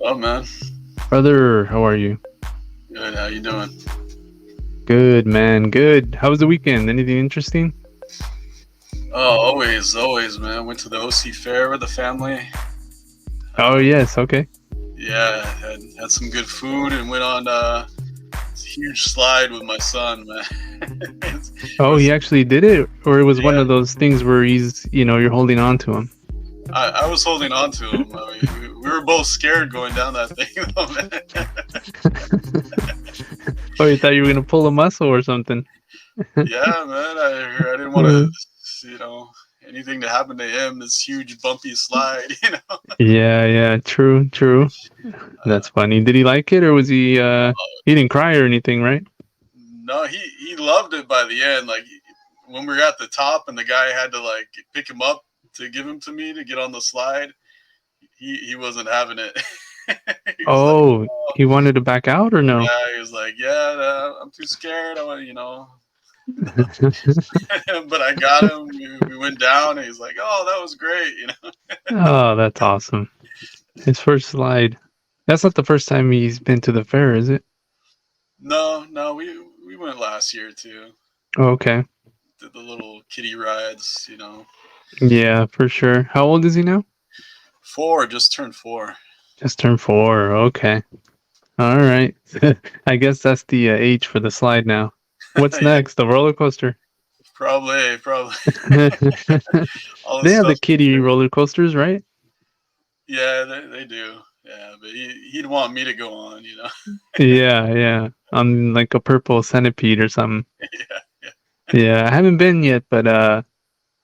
Oh man, Brother, how are you? good. How you doing? Good, man. Good. How was the weekend? Anything interesting? Oh, always, man. Went to the OC Fair with the family. Oh, Um, yes. Okay. yeah, had some good food and went on this huge slide with my son, man. It Oh, he was actually did it? Or it was one yeah. of those things where you're holding on to him? I was holding on to him. I mean, we were both scared going down that thing, though, man. Oh, you thought you were going to pull a muscle or something? Yeah, man. I didn't want Uh, to, anything to happen to him. This huge bumpy slide. yeah, yeah. True, true. Uh, That's funny. Did he like it or was he didn't cry or anything, right? No, he loved it by the end. Like when we were at the top and the guy had to like pick him up to give him to me to get on the slide, he wasn't having it. He was like, Oh, oh, he wanted to back out or no? yeah, he was like, yeah, I'm too scared. I want. But I got him. We went down, and he's like, oh, that was great. Oh, that's awesome. His first slide. That's not the first time he's been to the fair, is it? No, we went last year too. Oh, okay. Did the little kiddie rides. Yeah, for sure. How old is he now? Four, just turned 4. Just turned 4. Okay. All right. I guess that's the age for the slide now. What's Yeah, next? The roller coaster. probably. They All this have the stuff. kiddie roller coasters, right? Yeah, they do. Yeah, but he'd want me to go on. Yeah, yeah. On like a purple centipede or something. Yeah, yeah, Yeah, I haven't been yet, but I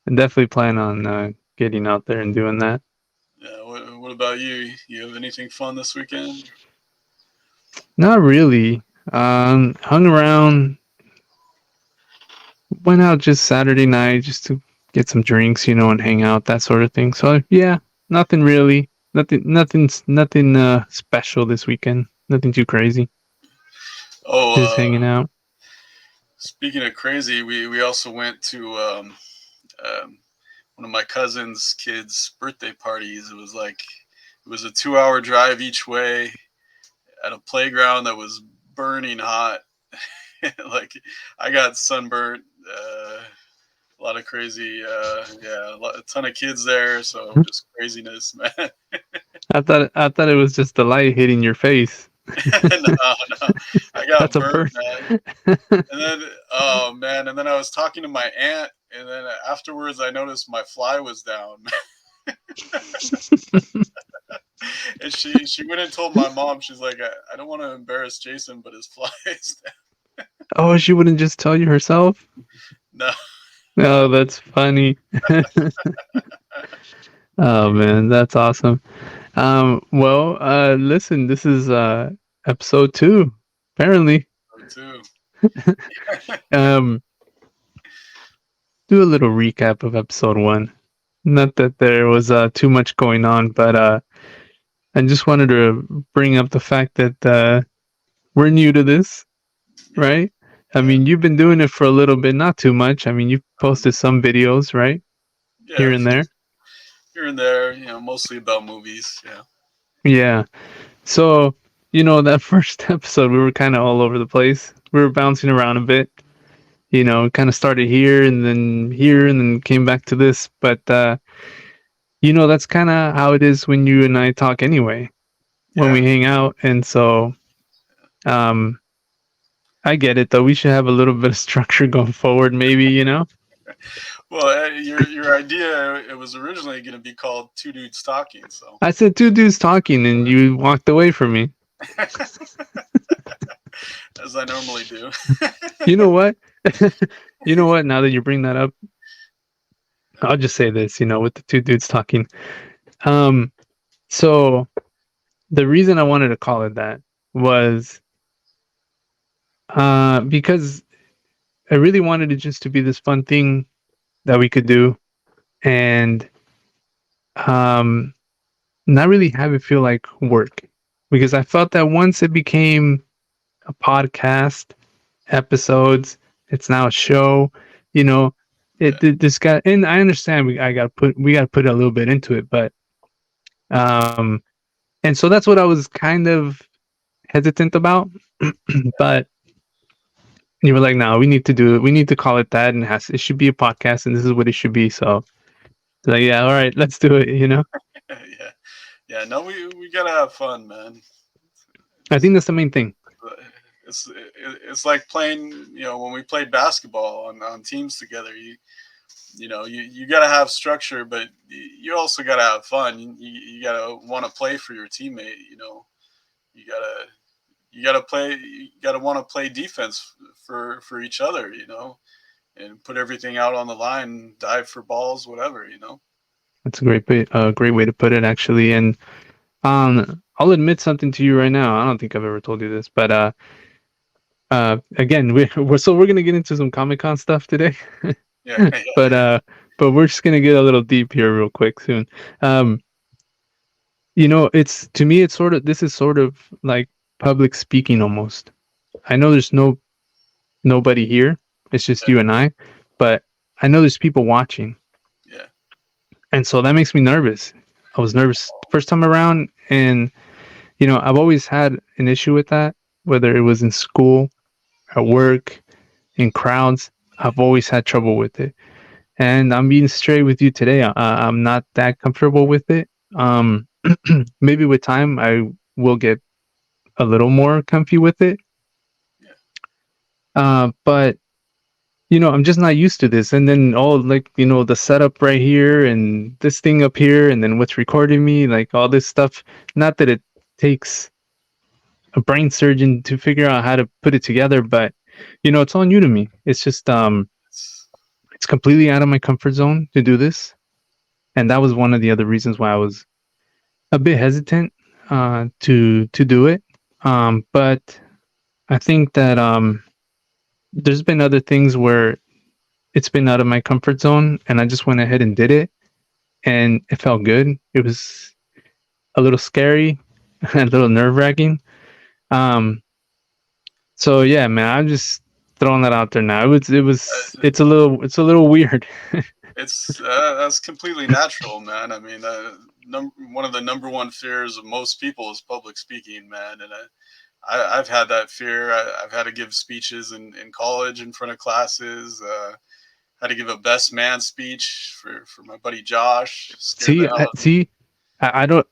definitely plan on getting out there and doing that. yeah. What about you? You have anything fun this weekend? Not really. Hung around, went out just Saturday night just to get some drinks, and hang out, that sort of thing. So yeah, nothing really, nothing special this weekend. Nothing too crazy. Just Oh, hanging out. speaking of crazy, we also went to um, one of my cousin's kids' birthday parties. It was a 2-hour drive each way at a playground that was burning hot. Like I got sunburnt. A lot of crazy, yeah, a ton of kids there, so just craziness, man. I thought it was just the light hitting your face. No, I got That's a burnt, burn. man. And then, oh man, and then I was talking to my aunt, and then afterwards I noticed my fly was down, and she went and told my mom. She's like, I don't want to embarrass Jason, but his fly is down. Oh, she wouldn't just tell you herself? No, Oh, that's funny. Oh man, that's awesome. Well, listen, this is episode 2, apparently. too. Um, do a little recap of episode 1. Not that there was too much going on, but I just wanted to bring up the fact that we're new to this, Yeah, right? I yeah, mean, you've been doing it for a little bit, not too much. I mean, you've um, posted some videos, right? yeah. Here A and few there. here and there, mostly about movies. Yeah, Yeah. So, that first episode, we were kind of all over the place. We were bouncing around a bit, kind of started here and then came back to this. But, that's kind of how it is when you and I talk anyway, when we yeah. hang out. And so, um, I get it though. We should have a little bit of structure going forward, maybe. Well, your idea it was originally going to be called Two Dudes Talking. So, I said 2 dudes talking and you walked away from me. as I normally do. You know what? You know what? Now that you bring that up, I'll just say this, with the 2 dudes talking. Um, so the reason I wanted to call it that was because I really wanted it just to be this fun thing that we could do and um not really have it feel like work. Because I felt that once it became a podcast episodes, it's now a show, you know, this got, and I understand we got to put a little bit into it, but um And so that's what I was kind of hesitant about. But you were like, no, we need to do it. We need to call it that, and it should be a podcast, and this is what it should be. So, like, yeah, all right, let's do it. Yeah, yeah. No, we gotta have fun, man. I think It's that's the main thing. it's like playing. When we played basketball on teams together, you got to have structure, but you also got to have fun. You got to want to play for your teammate. You gotta you gotta play. You gotta want to play defense for each other. And put everything out on the line, dive for balls, whatever. That's great way to put it, actually. And I'll admit something to you right now. I don't think I've ever told you this, but again, we're gonna get into some Comic Con stuff today, Yeah, yeah, but we're just gonna get a little deep here real quick soon. Um, it's to me, it's sort of this is sort of like public speaking almost. I know there's nobody here. It's just yeah, you and I, but I know there's people watching, yeah. and so that makes me nervous. I was nervous first time around, and I've always had an issue with that, whether it was in school, at work, in crowds. I've always had trouble with it, and I'm being straight with you today. I'm not that comfortable with it. Um, Maybe with time I will get a little more comfy with it. Yeah. But I'm just not used to this. And then all like the setup right here and this thing up here, and then what's recording me, like all this stuff. Not that it takes a brain surgeon to figure out how to put it together, but it's all new to me. It's just It's it's completely out of my comfort zone to do this, and that was one of the other reasons why I was a bit hesitant to do it. But I think that there's been other things where it's been out of my comfort zone, and I just went ahead and did it, and it felt good. It was a little scary, a little nerve wracking. Um, so yeah, man, I'm just throwing that out there now. uh, It's a little weird. it's that's completely natural, man. I mean, one of the number one fears of most people is public speaking, man. And I've had that fear. I've had to give speeches in college in front of classes. Had to give a best man speech for my buddy Josh. Scared the See, hell out of me. see, I don't,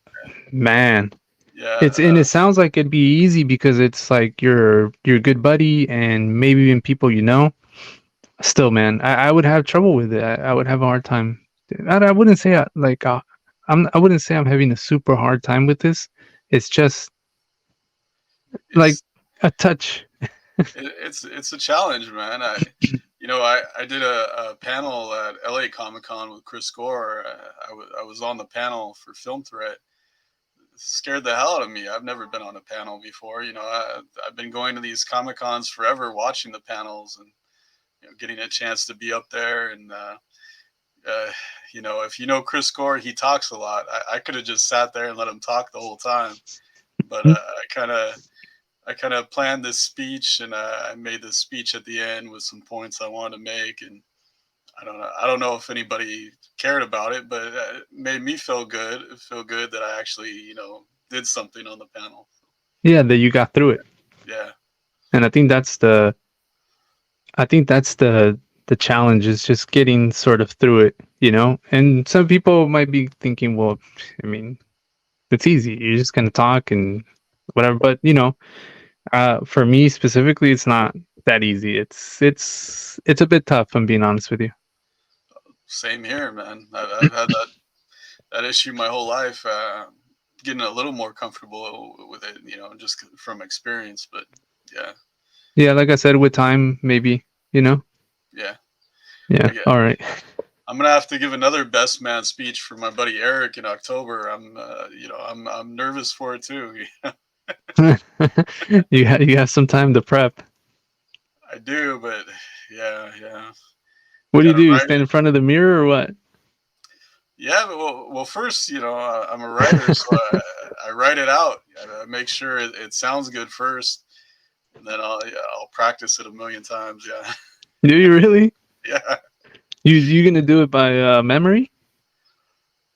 man. Yeah, It sounds like it'd be easy because it's like your good buddy and maybe even people you know. Still, man, I would have trouble with it. I would have a hard time. I wouldn't say I wouldn't say I'm having a super hard time with this. It's just like it's a touch. it's a challenge, man. I did a panel at LA Comic Con with Chris Gore. I was on the panel for Film Threat. Scared the hell out of me. I've never been on a panel before. I've been going to these Comic Cons forever, watching the panels and getting a chance to be up there. And uh, if you know Chris Gore, he talks a lot. I could have just sat there and let him talk the whole time, but I kind of planned this speech, and I made this speech at the end with some points I wanted to make. And I don't know if anybody cared about it, but it made me feel good. Feel good that I actually did something on the panel. Yeah, that you got through it, Yeah, and I think that's the challenge is just getting sort of through it, And some people might be thinking, well, I mean, it's easy. You're just gonna talk and whatever. But for me specifically, it's not that easy. It's a bit tough. I'm being honest with you. same here, man. I've had that issue my whole life. Getting a little more comfortable with it, just from experience. But yeah, Yeah, like I said, with time, maybe. You know. yeah. Yeah. I get, All right. I'm gonna have to give another best man speech for my buddy Eric in October. I'm nervous for it too. You have some time to prep. I do, but yeah, yeah. What do? Gotta You write stand it. in front of the mirror or what? Yeah, but well, first, I'm a writer, so I write it out. I make sure it sounds good first, and then I'll practice it a million times. Yeah, Do you really? yeah. You gonna do it by memory?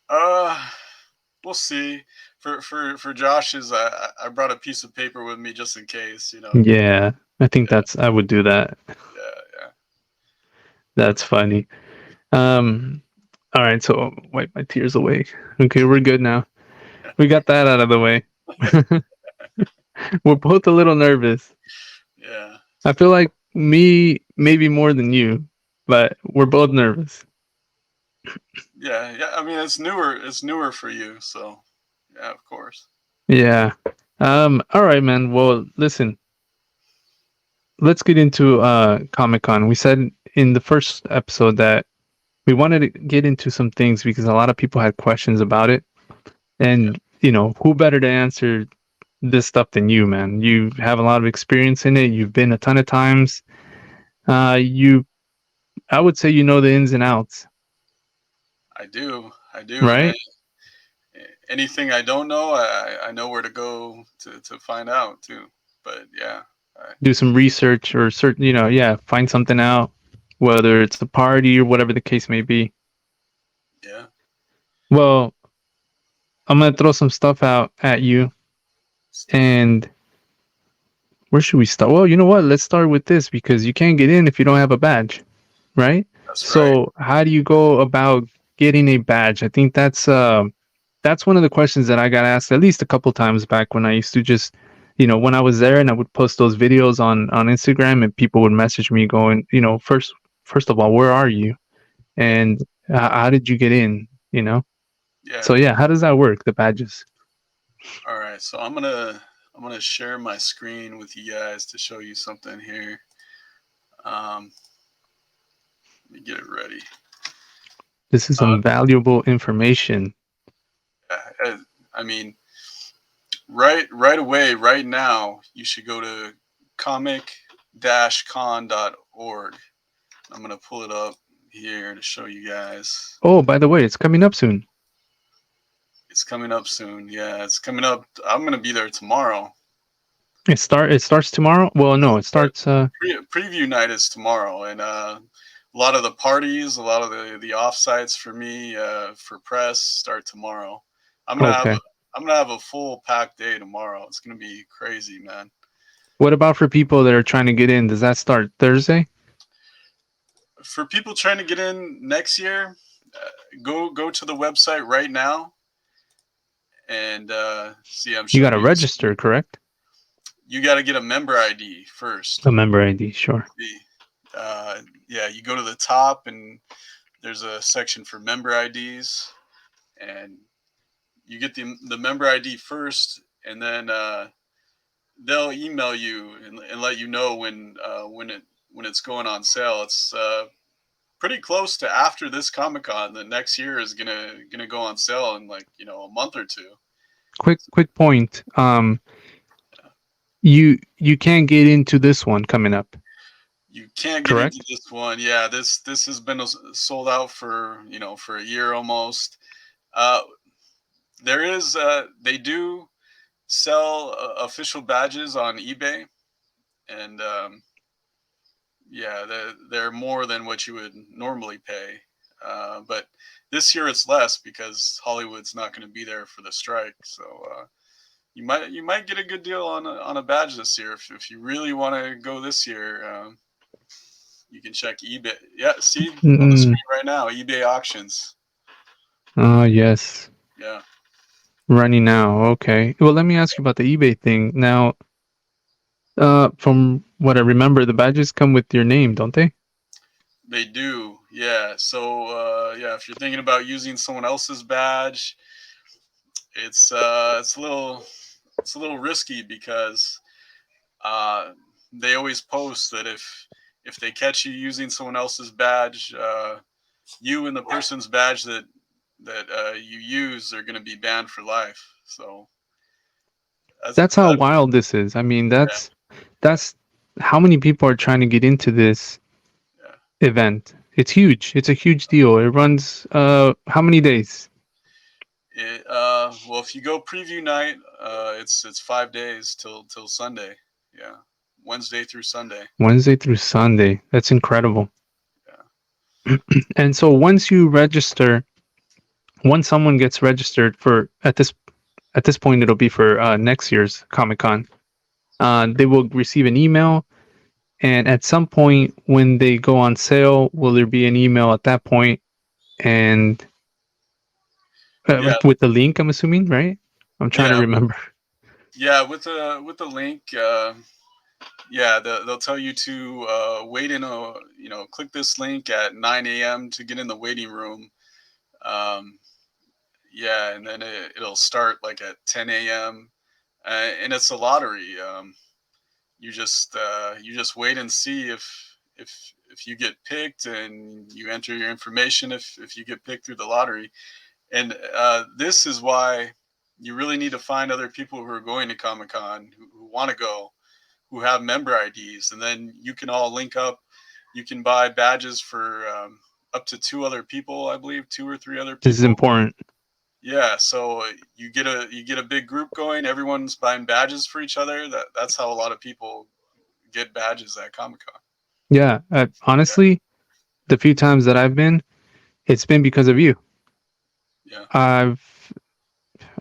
Uh, we'll see. for Josh's, I brought a piece of paper with me just in case, you know. Yeah, I think Yeah, I would do that. yeah, That's funny. Um, all right, so wipe my tears away. Okay, we're good now. yeah, We got that out of the way. We're both a little nervous. yeah, I feel like me maybe more than you, but we're both nervous. yeah. I mean, it's newer. It's newer for you, so yeah, of course. Yeah. All right, man. Well, listen, let's get into Comic Con. We said in the first episode that we wanted to get into some things because a lot of people had questions about it. Yeah, And, who better to answer this stuff than you, man? You have a lot of experience in it. You've been a ton of times. You I would say you know the ins and outs, I do. I do. And right? anything I don't know, I know where to go to find out too. But yeah, Do some research or certain, yeah, find something out, whether it's a party or whatever the case may be. yeah. Well, I'm gonna throw some stuff out at you, Let's do it. and where should we start? Well, you know what? Let's start with this because you can't get in if you don't have a badge, right? That's right. So, how do you go about getting a badge? I think that's one of the questions that I got asked at least a couple times back when I used to just, when I was there and I would post those videos on Instagram and people would message me going, first of all, where are you? Yeah, And how did you get in? yeah. So yeah, how does that work? The badges. All right. So I'm gonna share my screen with you guys to show you something here. Um, Let me get it ready. This is Uh, some valuable information. I I mean, right away, right now, you should go to comic-con.org. I'm gonna pull it up here to show you guys. Oh, by the way, it's coming up soon. It's coming up soon. Yeah, it's coming up. I'm gonna be there tomorrow. It starts tomorrow. Well, no, it But starts. preview night is tomorrow, and a lot of the parties, a lot of the offsites for me for press start tomorrow. I'm gonna have a Okay. I'm gonna have a full packed day tomorrow. It's gonna be crazy, man. What about for people that are trying to get in? Does that start Thursday? For people trying to get in next year, go to the website right now and see. I'm You got showing to you. register, correct? You got to get a member ID first. A member ID, sure. Yeah, you go to the top and there's a section for member IDs, and you get the member ID first, and then they'll email you and let you know when it's going on sale. It's pretty close to after this Comic Con. The next year is gonna go on sale in like a month or two. Quick point. You can't get into this one coming up, You can't get into correct? this one. Yeah, this has been sold out for for a year almost. Uh, there is they do sell official badges on eBay, and yeah, they're more than what you would normally pay. But this year it's less because Hollywood's not going to be there for the strike. So you might get a good deal on a badge this year if you really want to go this year. You can check eBay. Yeah, see on the Mm. screen right now, eBay auctions. Oh, yes. Yeah, Running now. Okay. Well, let me ask you about the eBay thing. Now, from what I remember, the badges come with your name, don't they? they do. Yeah. So yeah, if you're thinking about using someone else's badge, it's a little risky because they always post that if they catch you using someone else's badge, you and the person's badge that you use are going to be banned for life. So That's how that wild this is. I mean, yeah, that's how many people are trying to get into this yeah. event. It's huge. It's a huge deal. It runs how many days? Well, if you go preview night, it's 5 days till Sunday. Yeah, Wednesday through Sunday. Wednesday through Sunday. That's incredible. Yeah. And so once someone gets registered for at this at this point it'll be for next year's Comic Con. They will receive an email, and at some point when they go on sale, will there be an email at that point, and Yeah, with the link? I'm assuming, right? I'm trying to yeah, remember. yeah. With the link, yeah, they'll tell you to wait in a, click this link at 9 a.m. to get in the waiting room. Um, yeah, and then it'll start like at 10 a.m. And it's a lottery. You just wait and see if you get picked, and you enter your information if you get picked through the lottery. And this is why you really need to find other people who are going to Comic Con, who want to go, who have member IDs, and then you can all link up. You can buy badges for up to two other people, I believe, two or three other This is people. important. Yeah, so you get a big group going. Everyone's buying badges for each other. That's how a lot of people get badges at Comic Con. Yeah, honestly, the few times that I've been, it's been because of you. Yeah, I've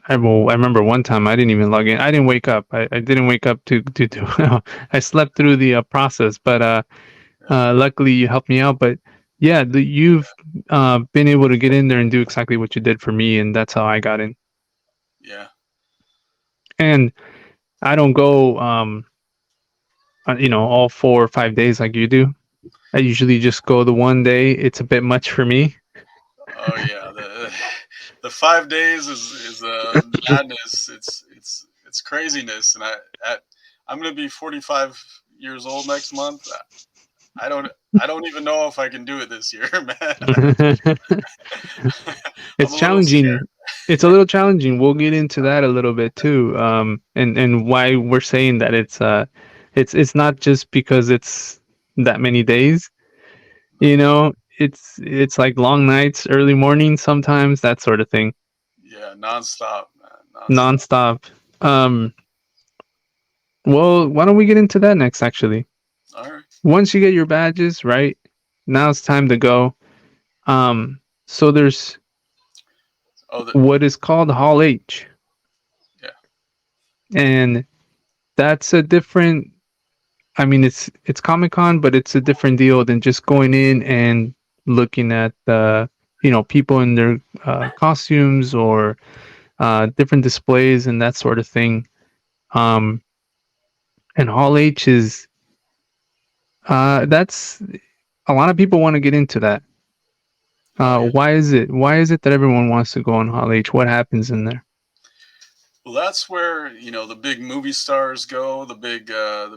I remember one time I didn't even log in. I didn't wake up. I didn't wake up to I slept through the process, but yeah, luckily you helped me out. But yeah, you've been able to get in there and do exactly what you did for me, and that's how I got in. yeah. And I don't go all 4 or 5 days like you do. I usually just go the one day. It's a bit much for me. Oh yeah, the 5 days is madness. It's craziness, and I'm gonna be 45 years old next month. I don't I don't even know if I can do it this year, man. I'm It's a little challenging. scared. It's a little challenging. We'll get into that a little bit too. And why we're saying that it's not just because it's that many days. You No, know, it's like long nights, early mornings sometimes, that sort of thing, yeah, nonstop, man, nonstop. nonstop. Um, well, why don't we get into that next? Actually, All right. once you get your badges, right? Now it's time to go. So there's Oh, what is called Hall H, yeah, and that's a different. I mean, it's Comic Con, but it's a different deal than just going in and looking at the people in their costumes or different displays and that sort of thing. Um, and Hall H is that's a lot of people want to get into that. oh yeah. Why is it? Why is it that everyone wants to go on Hall H? What happens in there? Well, that's where the big movie stars go. The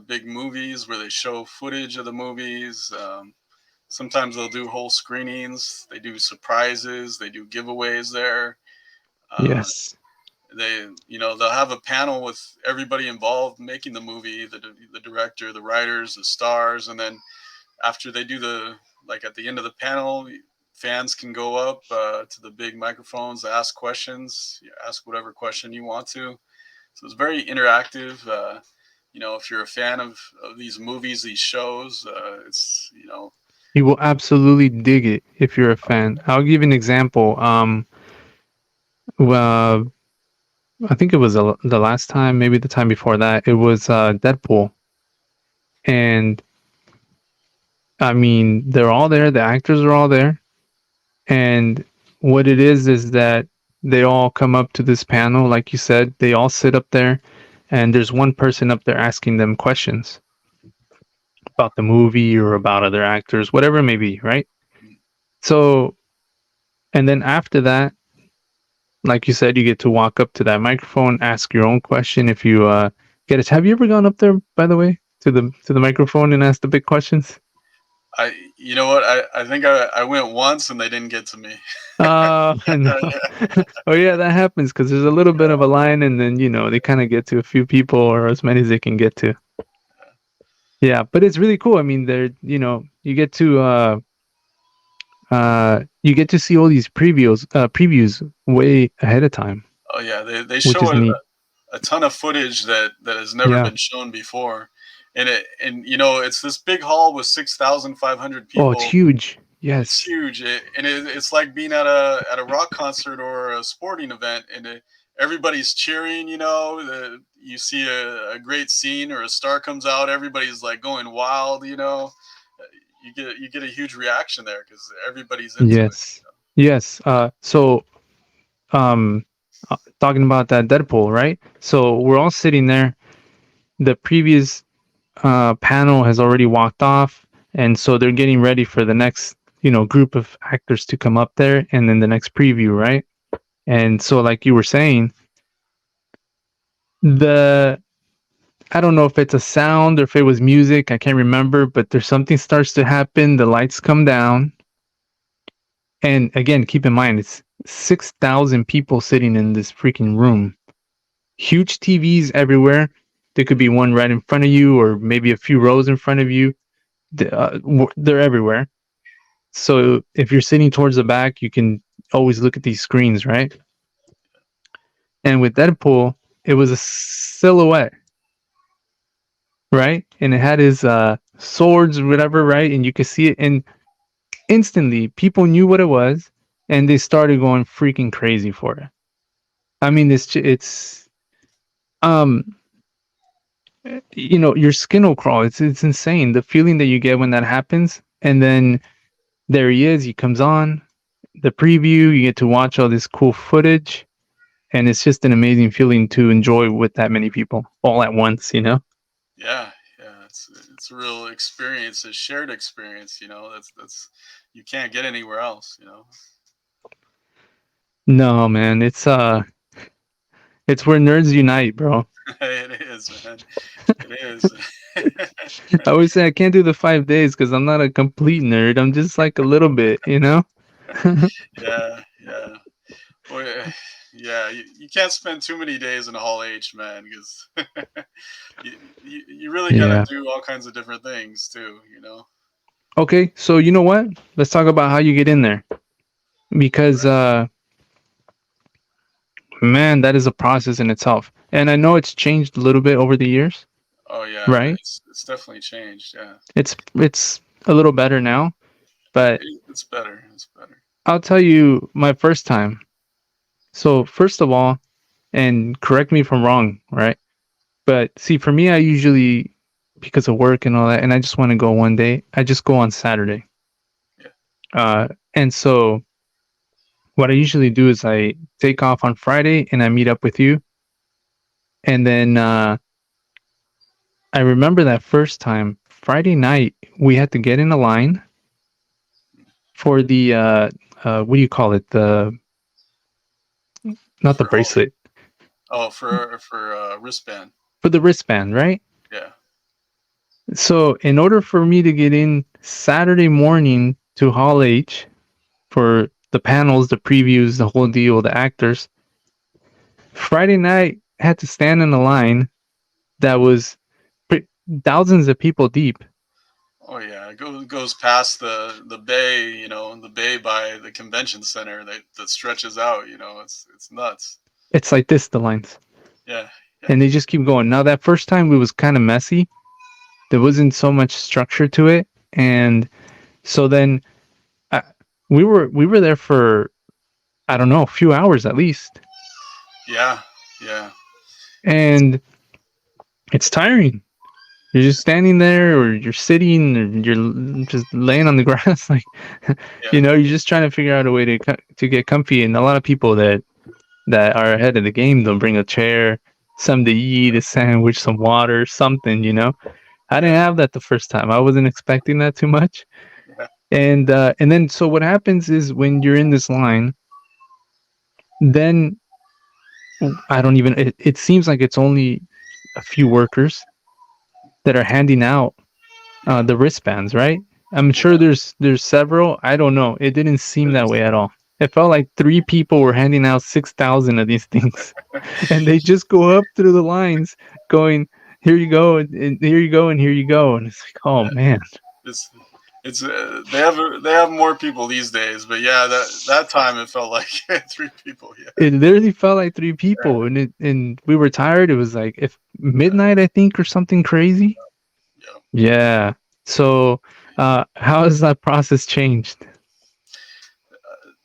big movies where they show footage of the movies. Sometimes they'll do whole screenings. They do surprises. They do giveaways there. Uh, Yes, they'll have a panel with everybody involved making the movie, the director, the writers, the stars, and then after they do at the end of the panel, fans can go up to the big microphones, ask questions, ask whatever question you want to. So it's very interactive. If you're a fan of these movies, these shows, it's you will absolutely dig it if you're a fan. I'll give you an example. Well, I think it was the last time, maybe the time before that. It was Deadpool, and I mean they're all there. The actors are all there, and what it is that they all come up to this panel, like you said. They all sit up there, and there's one person up there asking them questions about the movie or about other actors, whatever it may be, right? So, and then after that, like you said, you get to walk up to that microphone, ask your own question. If you get it, have you ever gone up there, by the way, to the microphone and asked the big questions? you know what, I think I went once and they didn't get to me. I know. Yeah, Oh yeah, that happens because there's a little bit of a line, and then they kind of get to a few people or as many as they can get to. Yeah, but it's really cool. I mean, you get to see all these previews way ahead of time, oh yeah, they which show is neat. a ton of footage that has never Yeah. been shown before, and it's this big hall with 6,500 Oh, it's people. huge. It's Yes. huge, it's like being at a rock concert or a sporting event, and everybody's cheering. You see a great scene or a star comes out, everybody's like going wild. You get a huge reaction there because everybody's into it. Yes. Yes. Um, talking about that Deadpool, right? So we're all sitting there. The previous panel has already walked off, and so they're getting ready for the next, group of actors to come up there, and then the next preview, right? And so, like you were saying, the I don't know if it's a sound or if it was music, I can't remember, but there's something starts to happen. The lights come down, and again, keep in mind it's 6,000 people sitting in this freaking room. Huge TVs everywhere. There could be one right in front of you, or maybe a few rows in front of you. They're everywhere. So if you're sitting towards the back, you can always look at these screens, right? And with Deadpool, it was a silhouette, right? And it had his swords or whatever, right? And you could see it, and instantly people knew what it was, and they started going freaking crazy for it. I mean, it's um your skin will crawl. It's insane the feeling that you get when that happens. And then there he is. He comes on the preview. You get to watch all this cool footage, and it's just an amazing feeling to enjoy with that many people all at once. Yeah, yeah, it's a real experience, a shared experience. That's you can't get anywhere else. No, man, it's where nerds unite, bro. It is, man. It is. I always say I can't do the 5 days because I'm not a complete nerd. I'm just like a little bit. Yeah, yeah. Well, yeah, you can't spend too many days in Hall H, man, because you really got to Yeah. do all kinds of different things too. Okay, so you know what? Let's talk about how you get in there because man, that is a process in itself. And I know it's changed a little bit over the years, Oh yeah, right? it's definitely changed. Yeah, It's a little better now, but it's better. It's better. I'll tell you my first time. So, first of all, and correct me if I'm wrong, right? But see, for me, I usually, because of work and all that, and I just want to go one day, I just go on Saturday. Yeah, And so what I usually do is I take off on Friday and I meet up with you. And then I remember that first time, Friday night, we had to get in a line for the, what do you call it? Not the for Hall. bracelet, Oh, for wristband. for the wristband, right? Yeah, So in order for me to get in Saturday morning to Hall H for the panels, the previews, the whole deal, the actors, Friday night had to stand in a line that was thousands of people deep. oh yeah, it goes past the bay, the bay by the convention center that stretches out. It's nuts. It's like this, the lines. Yeah, yeah, And they just keep going. Now that first time it was kind of messy. There wasn't so much structure to it. And so then uh, we were there for I don't know, a few hours at least. yeah, yeah. It's And it's tiring. You're just standing there, or you're sitting, or you're just laying on the grass, like yeah, you're just trying to figure out a way to get comfy. And a lot of people that are ahead of the game, they'll bring a chair, something to eat, a sandwich, some water, something. I didn't yeah, have that the first time. I wasn't expecting that too much. yeah, And then so what happens is when you're in this line, then I don't even. It seems like it's only a few workers that are handing out yeah, the wristbands, right? I'm sure yeah. there's several. I don't know. It didn't seem that way at all. It felt like three people were handing out 6,000 of these things, and they just go up through the lines, going, "Here you go, and here you go, and here you go," and it's like, oh man, It's they have more people these days, but yeah, that time it felt like three people. Yeah, it literally felt like three yeah, people, and we were tired. It was like if midnight, I think, or something crazy. yeah. Yeah. So, how has that process changed?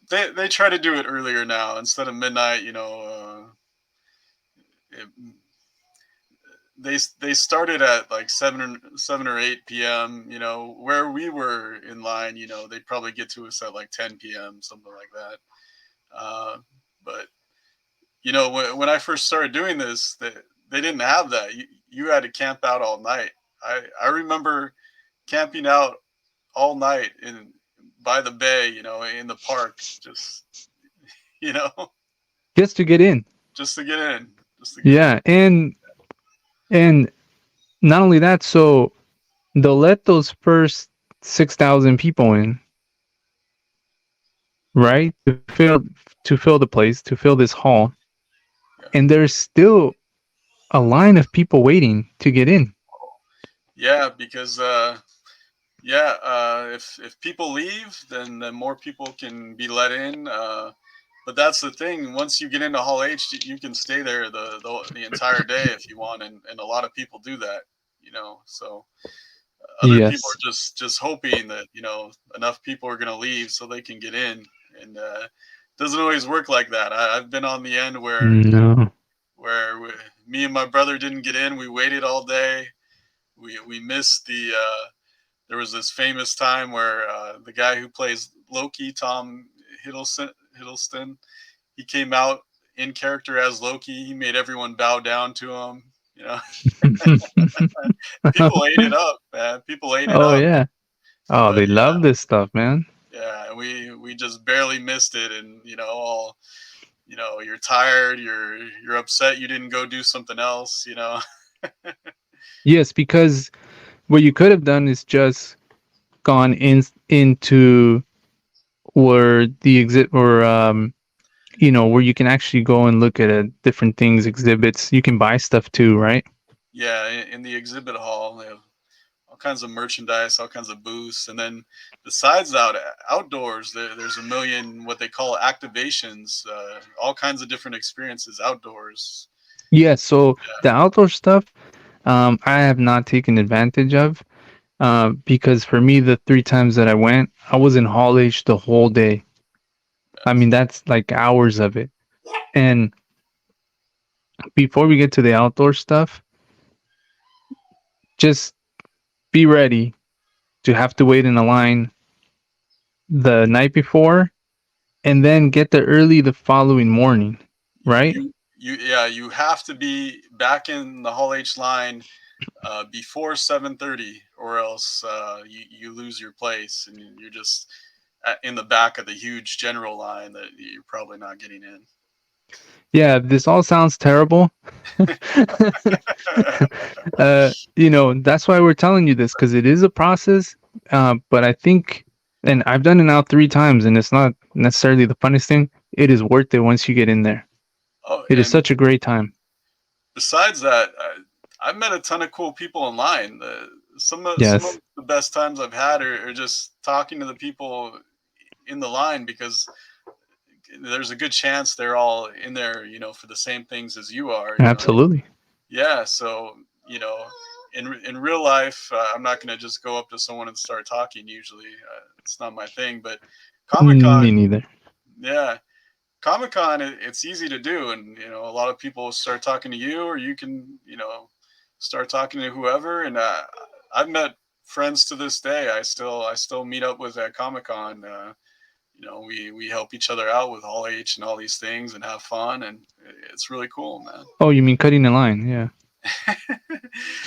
They try to do it earlier now instead of midnight. it, they started at like 7 or 8 p.m. You know, where we were in line. You know, they'd probably get to us at like 10 p.m., something like that. But you know, when I first started doing this, they didn't have that. You had to camp out all night. I remember camping out all night in by the bay, you know, in the park, just you know, just to get in. just to get in, just to get in. Yeah, and not only that, so they'll let those first 6,000 people in, right? To fill the place, to fill this hall, Yeah, and there's still a line of people waiting to get in. yeah, because yeah, if people leave, then more people can be let in. But that's the thing. Once you get into Hall H, you can stay there the entire day if you want, and a lot of people do that. You know, so other people Yes. are just hoping that you know enough people are going to leave so they can get in, and doesn't always work like that. I've been on the end No. where me and my brother didn't get in. We waited all day. We missed the. There was this famous time where the guy who plays Loki, Tom Hiddleston, he came out in character as Loki. He made everyone bow down to him. You know, people ate it up, man. People ate it Oh up. yeah. Oh, But they love this stuff, man. yeah, we just barely missed it, and you know, all you know, you're tired, you're upset, you didn't go do something else. You know, Yes, because what you could have done is just gone into where the exit or where you can actually go and look at different things, exhibits. You can buy stuff too, right? yeah, in the exhibit hall, they have all kinds of merchandise, all kinds of booths, and then besides that, outdoors, there's a million what they call activations, all kinds of different experiences outdoors. Yeah, so the outdoor stuff, I have not taken advantage of, because for me, the 3 times that I went, I was in Hall H the whole day. I mean, that's like hours of it. And before we get to the outdoor stuff, just be ready to have to wait in a line the night before and then get there early the following morning, right? Yeah, you have to be back in the Hall H line before 7:30, or else you lose your place, and you're just in the back of the huge general line that you're probably not getting in. Yeah, this all sounds terrible. That's why we're telling you this because it is a process. But I think, and I've done it now 3 times, and it's not necessarily the funnest thing. It is worth it once you get in there. Oh, It is and such a great time. besides that, I've met a ton of cool people online. Some of Yes, the best times I've had are just talking to the people in the line, because there's a good chance they're all in there, you know, for the same things as you are, you know. absolutely. Yeah, so you know, in real life, I'm not going to just go up to someone and start talking. Usually, it's not my thing. But Comic Con, Me neither. yeah, Comic Con, it's easy to do, and you know, a lot of people start talking to you, or you can, you know, start talking to whoever. And I've met friends to this day. I still meet up with at Comic Con. You know, we help each other out with Hall H and all these things and have fun, and it's really cool, man. Oh, you mean cutting the line? Yeah.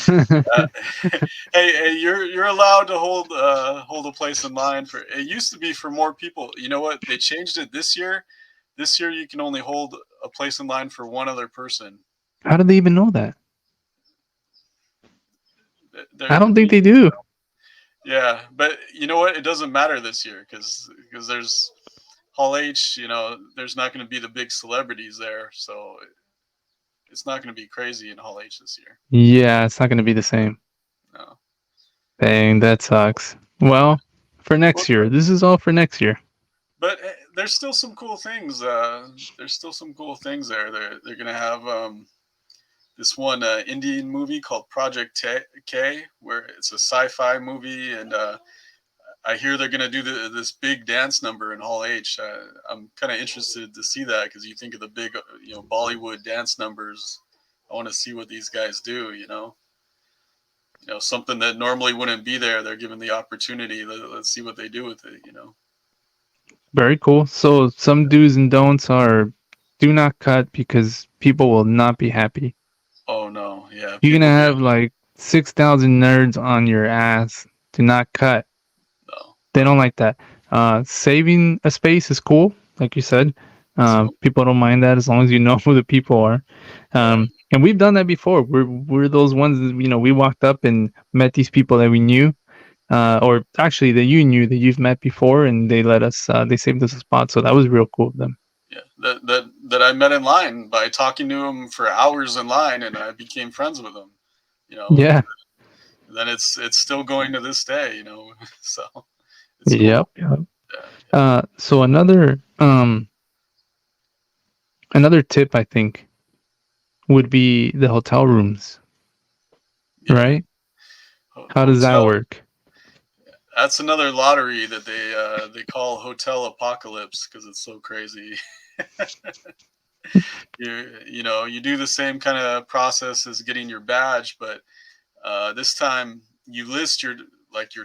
Uh, hey, you're allowed to hold a place in line for. It used to be for more people. You know what? They changed it this year. This year, you can only hold a place in line for one other person. How do they even know that? I They're don't think the they do. Yeah, but you know what? It doesn't matter this year because there's Hall H. You know, there's not going to be the big celebrities there, so it's not going to be crazy in Hall H this year. Yeah, it's not going to be the same. No. Dang, that sucks. Yeah. Well, for Well, next year, this is all for next year. but there's still some cool things. There's still some cool things there. They're gonna have this one Indian movie called K, where it's a sci-fi movie, and I hear they're gonna do this big dance number in Hall H. I'm kind of interested to see that because you think of the big, you know, Bollywood dance numbers. I want to see what these guys do. Something that normally wouldn't be there. They're given the opportunity. Let's see what they do with it. Very cool. So some do's and don'ts are do not cut because people will not be happy. Oh no, yeah, You're gonna people get have like 6,000 nerds on your ass. Do not cut. no, They don't no. like that. Saving a space is cool, like you said. So People don't mind that as long as you know who the people are. yeah, And we've done that before. We're those ones that, we walked up and met these people that we knew, or actually that you knew that you've met before, and they let us. They saved us a spot, so that was real cool of them. yeah. That I met in line by talking to him for hours in line, and I became friends with him. And Yeah. then it's still going to this day. So it's cool. Yep. Yep. Yeah, So another tip I think would be the hotel rooms, yeah. right? How does that Hotel. work? That's another lottery that they call hotel apocalypse because it's so crazy. You do the same kind of process as getting your badge, but this time you list your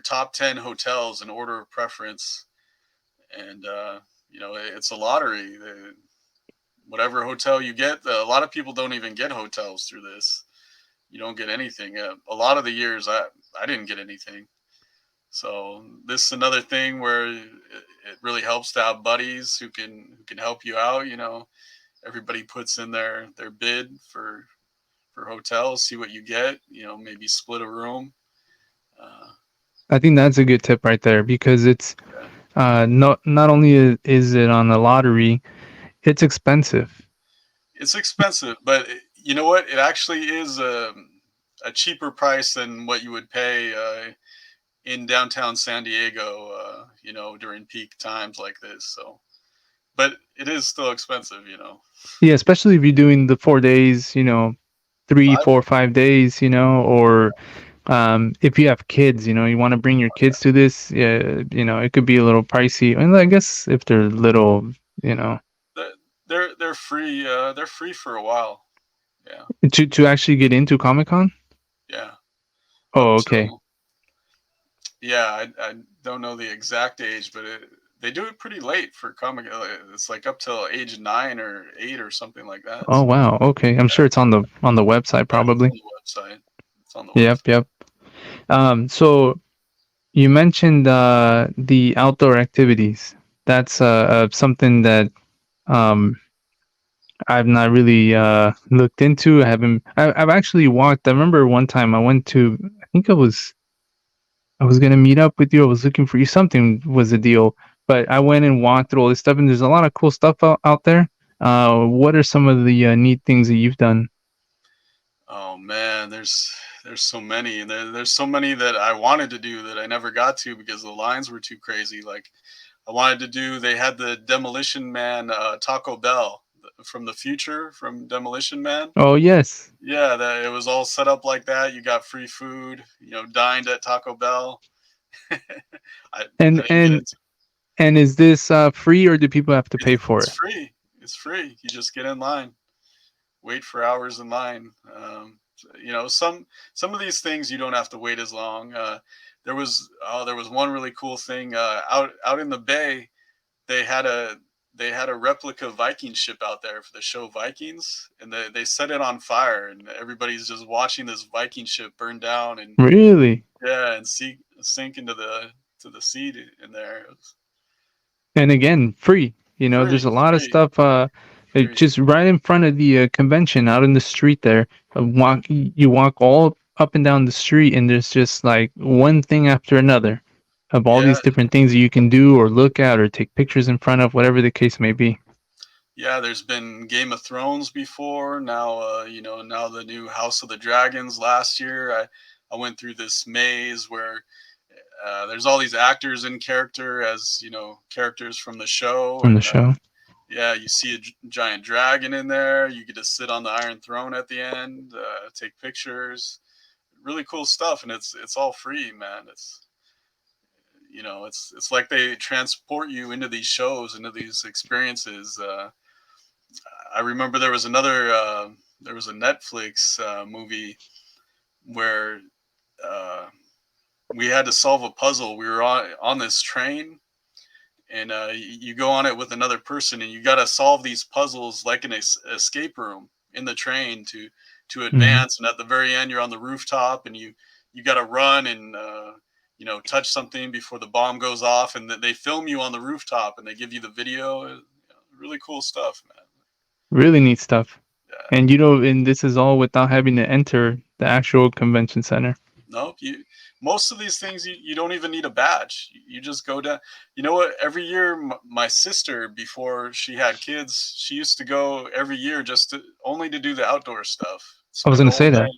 top 10 hotels in order of preference, and it's a lottery. Whatever hotel you get, a lot of people don't even get hotels through this. You don't get anything. A lot of the years I didn't get anything. So this is another thing where it really helps to have buddies who can help you out. Everybody puts in their bid for hotels, see what you get. Maybe split a room. Uh, I think that's a good tip right there because it's yeah. not only is it on the lottery, it's expensive. It's expensive, but you know what? It actually is a cheaper price than what you would pay in downtown San Diego. During peak times like this. So, but it is still expensive. Yeah, especially if you're doing the 4 days, 3, 5. 4, 5 days, or if you have kids, you want to bring your kids to this. Yeah, it could be a little pricey. And I guess if they're little, you know, They're free. They're free for a while. Yeah, to actually get into Comic Con. yeah. Up Oh, okay. till yeah, I don't know the exact age, but they do it pretty late for comic. It's like up till age 9 or 8 or something like that. Oh, So wow. Okay, I'm sure it's on the website yeah, it's probably. on the website. It's on the Yep, website. yep. So you mentioned the outdoor activities. That's something that um, I've not really looked into. I've actually walked. I remember one time I went to. I think I was gonna meet up with you. I was looking for you. Something was a deal, but I went and walked through all this stuff, and there's a lot of cool stuff out there. What are some of the neat things that you've done? Oh man, there's so many, and there's so many that I wanted to do that I never got to because the lines were too crazy. Like I wanted to do. They had the Demolition Man Taco Bell from the future from Demolition Man. Oh yes, Yeah, that it was all set up like that. You got free food. Dined at Taco Bell. I and didn't get and into and is this free or do people have to it's pay for it's it? free. It's free. You just get in line, wait for hours in line. Some of these things you don't have to wait as long. There was one really cool thing out in the bay. They had a replica Viking ship out there for the show Vikings, and they set it on fire, and everybody's just watching this Viking ship burn down and Really? yeah, and sink into the sea in there. It was And again, free. free, There's a lot of free, stuff free. just right in front of the convention out in the street there. Yeah, You walk all up and down the street and there's just like one thing after another of all yeah, these different things that you can do or look at or take pictures in front of, whatever the case may be. yeah. There's been Game of Thrones before. Now, now the new House of the Dragons. Last year, I went through this maze where there's all these actors in character as characters from the show, From the and show. yeah, you see a giant dragon in there. You get to sit on the Iron Throne at the end, take pictures. Really cool stuff, and it's all free, man. It's like they transport you into these shows, into these experiences. I remember there was another. there was a Netflix movie where uh, we had to solve a puzzle. We were on this train, and you go on it with another person, and you got to solve these puzzles like an escape room in the train to Hmm. advance. And at the very end, you're on the rooftop, and you got to run and touch something before the bomb goes off, and they film you on the rooftop, and they give you the video. Really cool stuff, man. Really neat stuff. Yeah. And and this is all without having to enter the actual convention center. Nope. Most of these things you don't even need a badge. You just go down. You know what? Every year, my sister, before she had kids, she used to go every year only to do the outdoor stuff. I was Spend the gonna whole say day. that.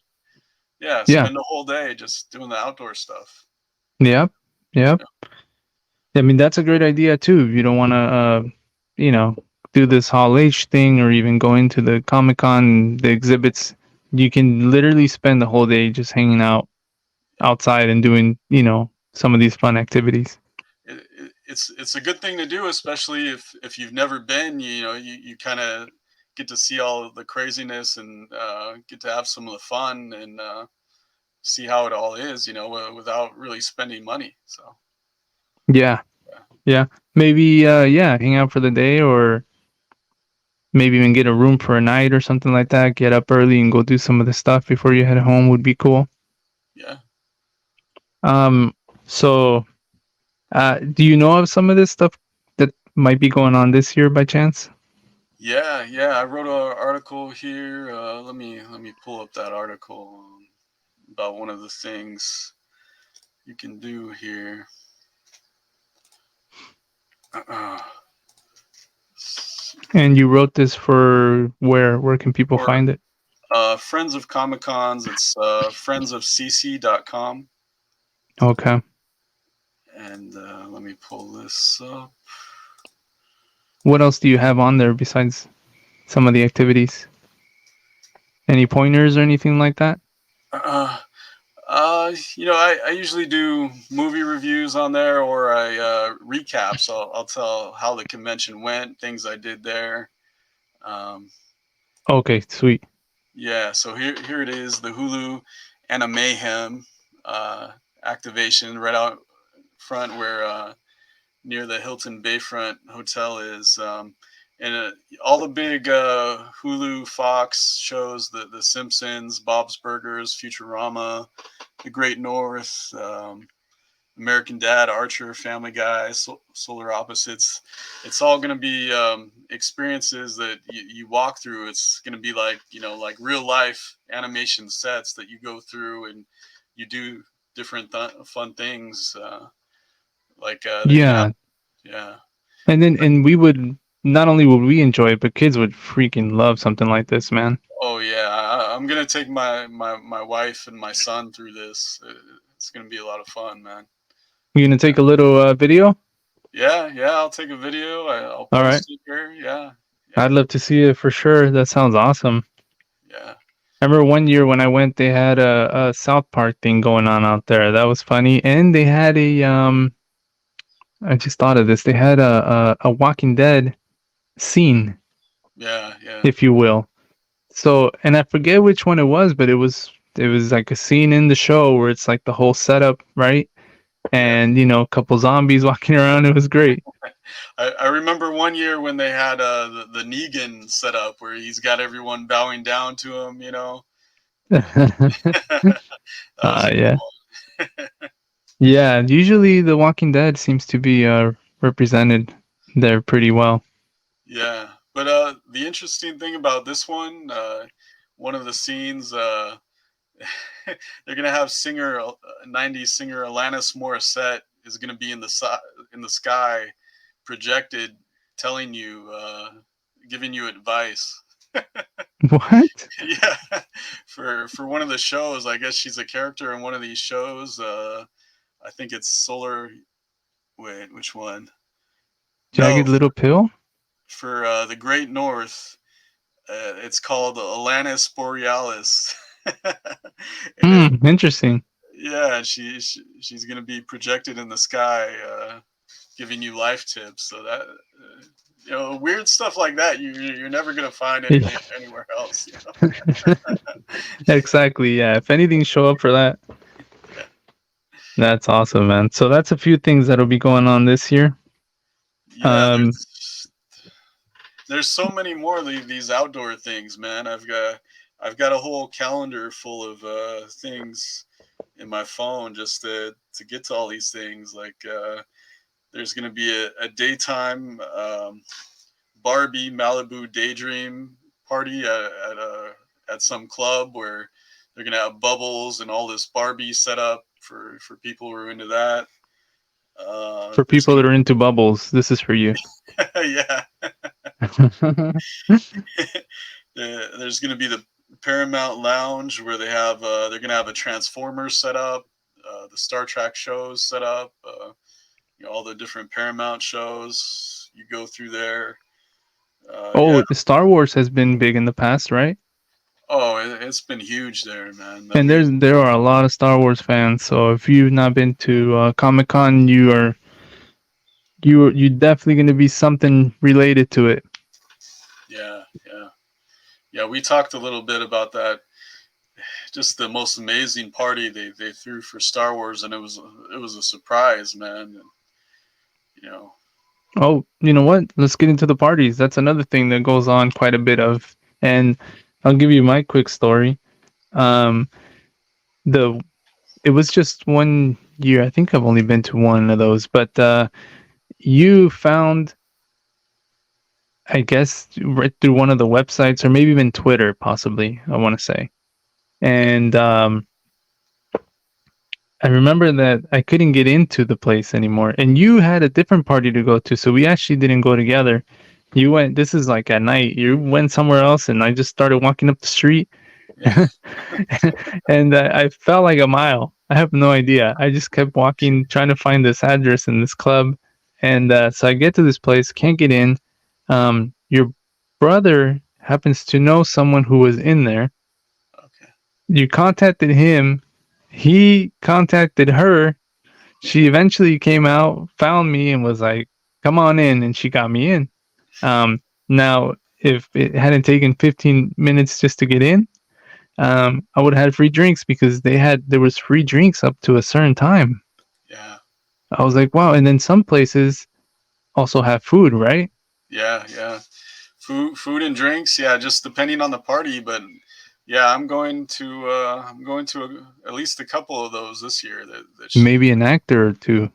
Yeah, Yeah. spend the whole day just doing the outdoor stuff. Yep. Yep. Yeah. I mean, that's a great idea too. If you don't want to, you know, do this Hall H thing or even go into the Comic Con, the exhibits. You can literally spend the whole day just hanging out outside and doing, some of these fun activities. It's a good thing to do, especially if you've never been. You kind of get to see all of the craziness and get to have some of the fun and see how it all is. Without really spending money. So Yeah. yeah, Yeah. Maybe, yeah, hang out for the day or maybe even get a room for a night or something like that. Get up early and go do some of the stuff before you head home would be cool. yeah, Um, so, do you know of some of this stuff that might be going on this year by chance? yeah. I wrote an article here. Let me pull up that article about one of the things you can do here. Uh, And you wrote this for where? Where can people for find it? Friends of Comic Cons, it's friendsofcc.com. Okay. And let me pull this up. What else do you have on there besides some of the activities? Any pointers or anything like that? Uh, I usually do movie reviews on there, or I recaps. I'll tell how the convention went, things I did there. Um, Okay, sweet. yeah, so here it is, the Hulu and a Mayhem uh, activation right out front where near the Hilton Bayfront Hotel is. And all the big Hulu, Fox shows, the Simpsons, Bob's Burgers, Futurama, The Great North, American Dad, Archer, Family Guy, Solar Opposites. It's all going to be experiences that you walk through. It's going to be like like real life animation sets that you go through and you do different fun things. They have, Yeah. yeah. And we would not only would we enjoy it, but kids would freaking love something like this, man. Oh yeah, I'm gonna take my wife and my son through this. It's gonna be a lot of fun, man. You gonna take a little video? Yeah. I'll take a video. I'll All right. post it here. Yeah, I'd yeah, love to see it for sure. That sounds awesome. yeah, I remember one year when I went, they had a South Park thing going on out there. That was funny, and they had a. I just thought of this. They had a Walking Dead scene, yeah. if you will. So, and I forget which one it was, but it was like a scene in the show where it's like the whole setup, right? Yeah. And a couple zombies walking around. It was great. I remember one year when they had the Negan set up where he's got everyone bowing down to him. That was a Yeah, good one. yeah. Usually, The Walking Dead seems to be represented there pretty well. Yeah, but the interesting thing about this one of the scenes, they're gonna have '90s singer Alanis Morissette is gonna be in the sky, projected, telling you, giving you advice. What? Yeah, for one of the shows. I guess she's a character in one of these shows. I think it's Solar. Wait, which one? No, Jagged Little Pill? for the Great North. It's called Alanis Borealis. And it, Interesting. yeah, she's gonna be projected in the sky, giving you life tips. So that weird stuff like that. You're never gonna find anything anywhere else. Exactly. Yeah. If anything show up for that, Yeah, that's awesome, man. So that's a few things that'll be going on this year. yeah. Um, There's so many more of these outdoor things, man. I've got a whole calendar full of things in my phone just to get to all these things. Like there's gonna be a daytime Barbie Malibu Daydream party at some club where they're gonna have bubbles and all this Barbie set up for people who are into that. for There's people that are into bubbles, this is for you. yeah, there's gonna be the Paramount Lounge where they're gonna have a Transformers set up, the Star Trek shows set up, all the different Paramount shows. You go through there. Yeah. Oh, Star Wars has been big in the past, right? Oh, it's been huge there, man. I And mean, there are a lot of Star Wars fans. So if you've not been to Comic Con, you definitely going to be something related to it. yeah, yeah, yeah. We talked a little bit about that. Just the most amazing party they threw for Star Wars, and it was a surprise, man. And, you know, Oh, you know what? Let's get into the parties. That's another thing that goes on quite a bit of. And I'll give you my quick story. Um, the it was just 1 year. I think I've only been to one of those, but you found, I guess, right through one of the websites or maybe even Twitter, possibly. I want to say, and I remember that I couldn't get into the place anymore, and you had a different party to go to, so we actually didn't go together. You went. This is like at night. You went somewhere else, and I just started walking up the street, yeah, and I felt like a mile. I have no idea. I just kept walking, trying to find this address in this club, and so I get to this place, can't get in. Your brother happens to know someone who was in there. okay, You contacted him. He contacted her. She eventually came out, found me, and was like, "Come on in," and she got me in. Now, if it hadn't taken 15 minutes just to get in, I would have had free drinks because there was free drinks up to a certain time. yeah, I was like, wow. And then some places also have food, right? yeah, yeah. Food and drinks, yeah, just depending on the party, but yeah, I'm going to at least a couple of those this year. That Maybe an actor or two.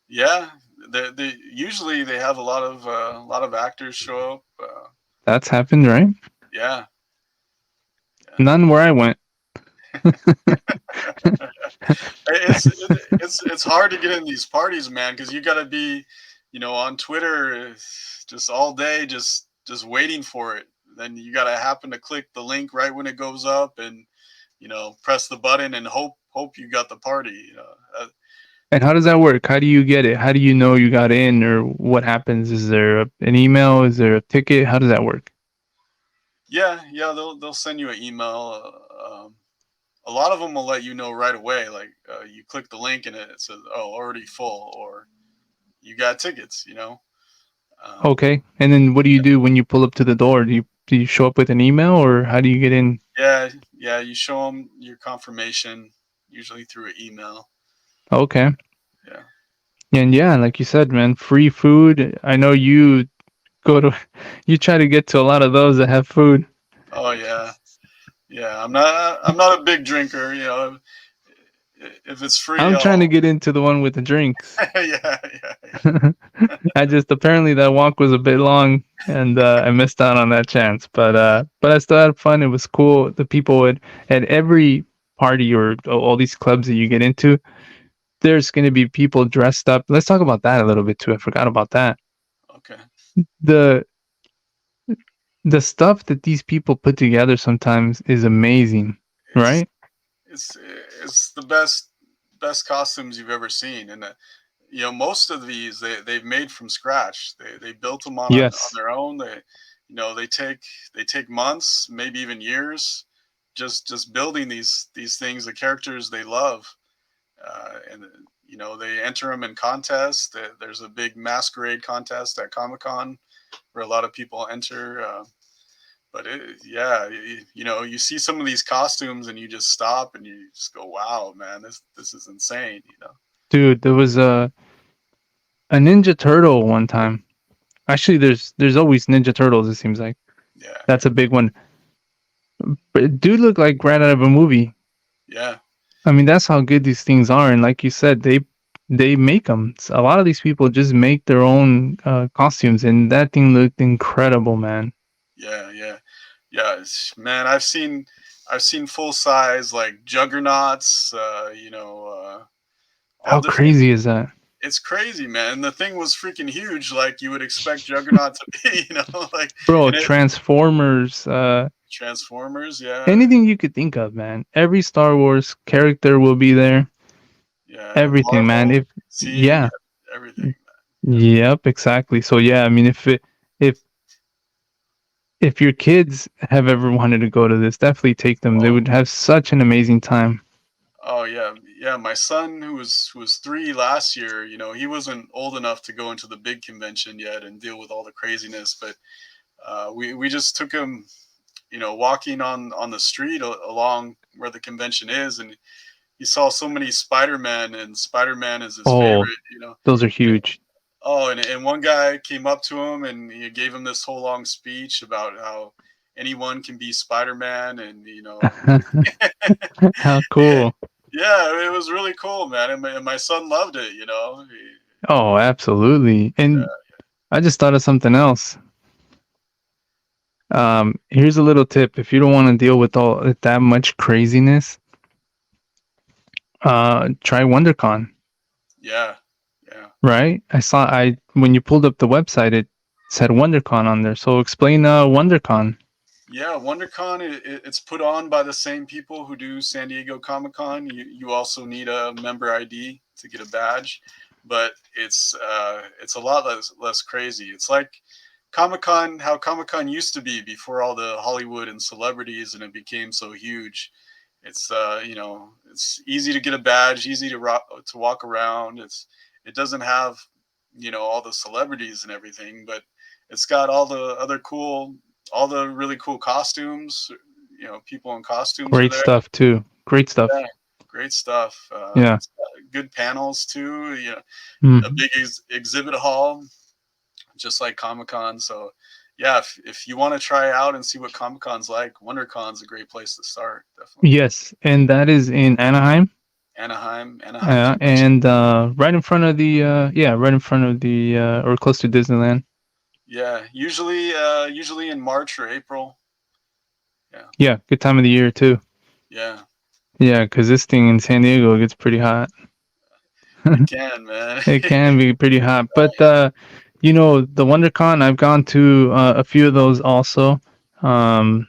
Yeah, they usually they have a lot of actors show up. That's happened, right? Yeah, yeah. None where I went. It's hard to get in these parties, man, because you got to be, on Twitter, just all day, just waiting for it. Then you got to happen to click the link right when it goes up, and press the button and hope you got the party. And how does that work? How do you get it? How do you know you got in, or what happens? Is there an email? Is there a ticket? How does that work? Yeah, yeah, they'll send you an email. A lot of them will let you know right away. Like you click the link and it says, "Oh, already full," or "You got tickets." Um, Okay. And then what do you do when you pull up to the door? Do you show up with an email, or how do you get in? yeah, yeah. You show them your confirmation, usually through an email. Okay. Yeah. And yeah, like you said, man, free food. I know you go to you try to get to a lot of those that have food. Oh yeah, yeah. I'm not a big drinker. If it's free, I'm trying to I'll. get into the one with the drinks. Yeah, yeah, yeah. I just apparently that walk was a bit long and I missed out on that chance. But I still had fun. It was cool. The people at every party or all these clubs that you get into, there's going to be people dressed up. Let's talk about that a little bit too. I forgot about that. Okay. The the stuff that these people put together sometimes is amazing, It's right? it's it's the best costumes you've ever seen, and most of these they've made from scratch. They built them on Yes. their own. They take months, maybe even years, just building these things, the characters they love, and they enter them in contests. There's a big masquerade contest at Comic Con. where a lot of people enter. But yeah, you see some of these costumes and you just stop and you just go, "Wow, man, this is insane." Dude, there was a Ninja Turtle one time. Actually, there's always Ninja Turtles. It seems like Yeah, that's a big one. But dude looked like right out of a movie. yeah, I mean, that's how good these things are. And like you said, they make them. A lot of these people just make their own costumes, and that thing looked incredible, man. yeah, yeah, yeah. Man, I've seen full size like juggernauts. All How different. crazy is that, It's crazy, man. The thing was freaking huge, like you would expect Juggernaut to be. Like bro? and it Transformers, Transformers, yeah, anything you could think of, man. Every Star Wars character will be there. yeah, Everything, man. Marvel, If see, yeah, yeah, everything, man. yep, exactly. So yeah, I mean, if if your kids have ever wanted to go to this, definitely take them. They Oh, would have such an amazing time. oh yeah, yeah. My son, who was 3 last year, he wasn't old enough to go into the big convention yet and deal with all the craziness, but we just took him, walking on the street along where the convention is, and he saw so many Spider-Man, and Spider-Man is his Oh, favorite. those are huge. Oh, and one guy came up to him and he gave him this whole long speech about how anyone can be Spider-Man, and How yeah, cool. yeah, it was really cool, man. And my son loved it. Oh, absolutely. And Yeah, I just thought of something else. Here's a little tip. If you don't want to deal with all that much craziness, try WonderCon. yeah, yeah. Right? I when you pulled up the website, it said WonderCon on there. So explain WonderCon. Yeah, WonderCon, it's put on by the same people who do San Diego Comic Con. You also need a member ID to get a badge, but it's a lot less crazy. It's like Comic Con, how Comic Con used to be before all the Hollywood and celebrities, and it became so huge. It's easy to get a badge, easy to walk around. It doesn't have all the celebrities and everything, but it's got all the really cool costumes. People in costumes are Great there. stuff too. Great stuff. Yeah, great stuff. Yeah. It's got good panels too. A Mhm. big exhibit hall, just like Comic Con. So, yeah, if you want to try out and see what Comic Con's like, WonderCon's a great place to start. Definitely. Yes, and that is in Anaheim. Anaheim Convention. And right in front of the right in front of the or close to Disneyland. Yeah, usually in March or April. Yeah, Yeah, good time of the year too. yeah, Yeah, because this thing in San Diego gets pretty hot. it can, man. It can be pretty hot, but the WonderCon, I've gone to a few of those also. Um,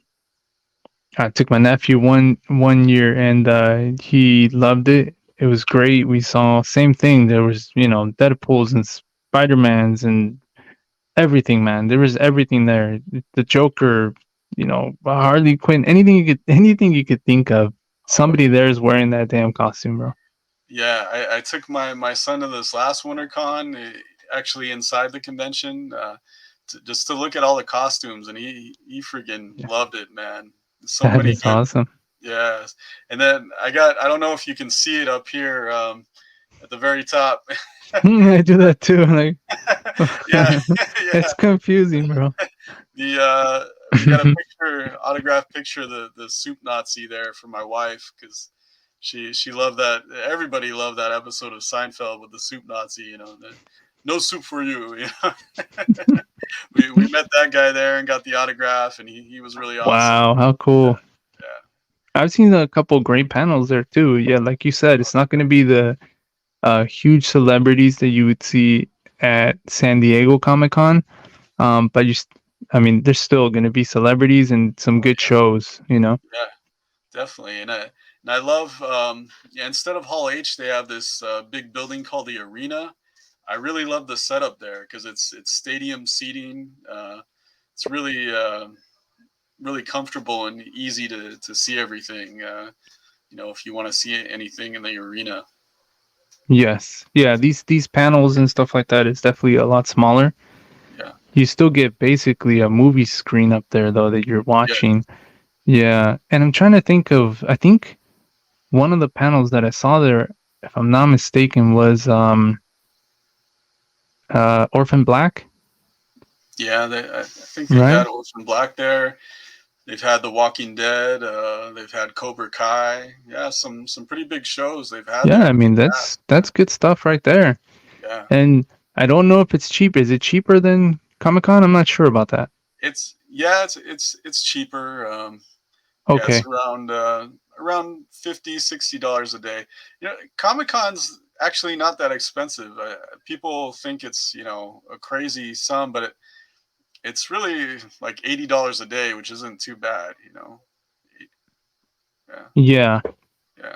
I took my nephew one year, and he loved it. It was great. We saw same thing. There was Deadpool's and Spider-Mans and everything, man. There was everything there. The Joker, Harley Quinn, anything you could think of. Oh Somebody there is wearing that damn costume, bro. yeah, I took my son to this last WinterCon, actually inside the convention, just to look at all the costumes, and he freaking Yeah, loved it, man. So that many is good, awesome. yes. And then I don't know if you can see it up here, at the very top. I do that too. Like, Yeah, yeah. it's confusing, bro. We got a autographed picture of the soup Nazi there for my wife, because she loved that. Everybody loved that episode of Seinfeld with the soup Nazi. No soup for you. We met that guy there and got the autograph, and he was really awesome. Wow, how cool. Yeah, I've seen a couple great panels there too. Yeah, like you said, it's not going to be the huge celebrities that you would see at San Diego Comic Con. But I mean, there's still going to be celebrities and some oh good shows. yeah, definitely. And I love, yeah. Instead of Hall H, they have this big building called the Arena. I really love the setup there because it's stadium seating. It's really comfortable and easy to see everything. If you want to see anything in the arena. Yes, yeah. These panels and stuff like that is definitely a lot smaller. Yeah. you still get basically a movie screen up there though that you're Yeah, watching. Yeah, and I'm trying to think of. I think one of the panels that I saw there, if I'm not mistaken, was Orphan Black, yeah. I think they've right? had Orphan Black there. They've had The Walking Dead. They've had Cobra Kai. Yeah, some pretty big shows they've had Yeah, there I in the mean past. that's good stuff right there. Yeah, And I don't know if it's cheap. Is it cheaper than Comic Con? I'm not sure about that. it's cheaper. Yeah, it's Okay. around $50-$60 a day. Comic Con's actually not that expensive. People think it's a crazy sum, but it's really like $80 a day, which isn't too bad. Yeah, Yeah. yeah,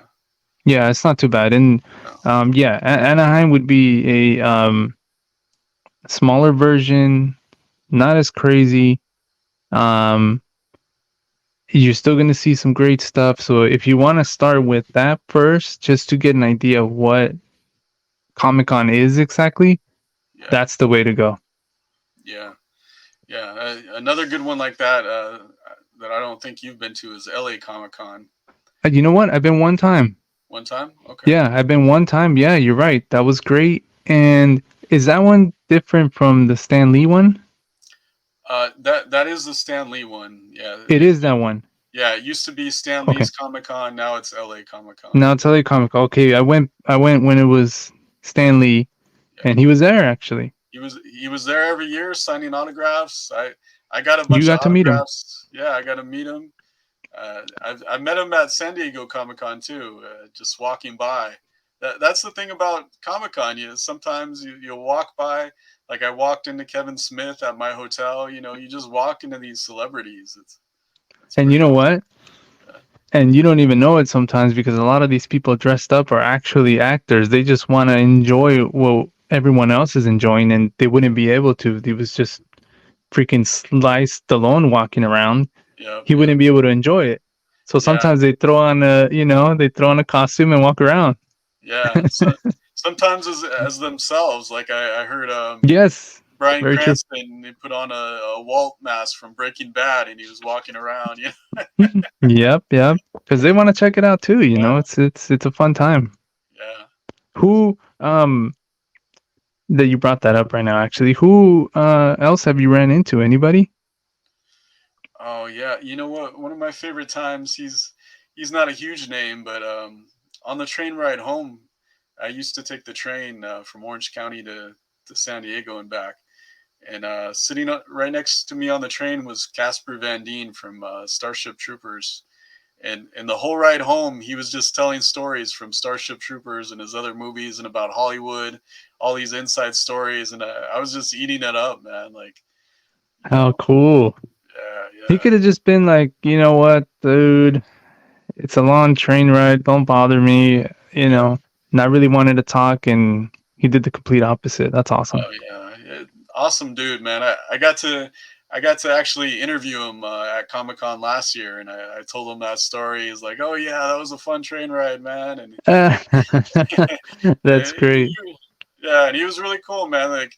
Yeah, it's not too bad. And no, yeah, Anaheim would be a smaller version, not as crazy. Um, you're still going to see some great stuff. So if you want to start with that first, just to get an idea of what Comic Con is exactly, yeah, that's the way to go. yeah, yeah. Another good one like that that I don't think you've been to is LA Comic Con. You know what? I've been one time. One time, okay. Yeah, I've been one time. Yeah, you're right. That was great. And is that one different from the Stan Lee one? That is the Stan Lee one. Yeah, It is that one. yeah. It used to be Stan Okay. Lee's Comic Con. Now it's LA Comic Con. Now tell you comic. Okay, I went when it was Stan Lee, Yeah, and he was there actually. he was there every year signing autographs. I got a You bunch of got to meet him. autographs. Yeah, I got to meet him. I met him at San Diego Comic Con too. Just walking by. That's the thing about Comic Con. Sometimes you'll walk by. Like I walked into Kevin Smith at my hotel. You just walk into these celebrities. It's And you pretty know awesome. what? And you don't even know it sometimes because a lot of these people dressed up are actually actors. They just want to enjoy what everyone else is enjoying, and they wouldn't be able to. He was just freaking sliced alone walking around. Yeah, He yeah, wouldn't be able to enjoy it. So yeah, sometimes they throw on a costume and walk around. yeah. So sometimes as themselves. Like I heard Yes, Bryan very true. Cranston, he put on a Walt mask from Breaking Bad, and he was walking around. Yeah, Yep, yep. Because they want to check it out too. yeah, It's a fun time. yeah. Who that you brought that up right now? Actually, who else have you ran into? Anybody? Oh yeah, you know what? One of my favorite times. He's not a huge name, but on the train ride home, I used to take the train from Orange County to San Diego and back. And sitting right next to me on the train was Casper Van Dien from Starship Troopers. And the whole ride home, he was just telling stories from Starship Troopers and his other movies and about Hollywood, all these inside stories, and I was just eating it up, man. Like, you How know, cool. yeah, He yeah, could have just been like, you know what, dude, it's a long train ride. Don't bother me. yeah. Not really wanting to talk, and he did the complete opposite. That's awesome. Oh yeah, yeah. Awesome dude, man. I got to actually interview him at Comic Con last year, and I told him that story. He's like, "Oh yeah, that was a fun train ride, man." And That's great. yeah, and he was really cool, man. Like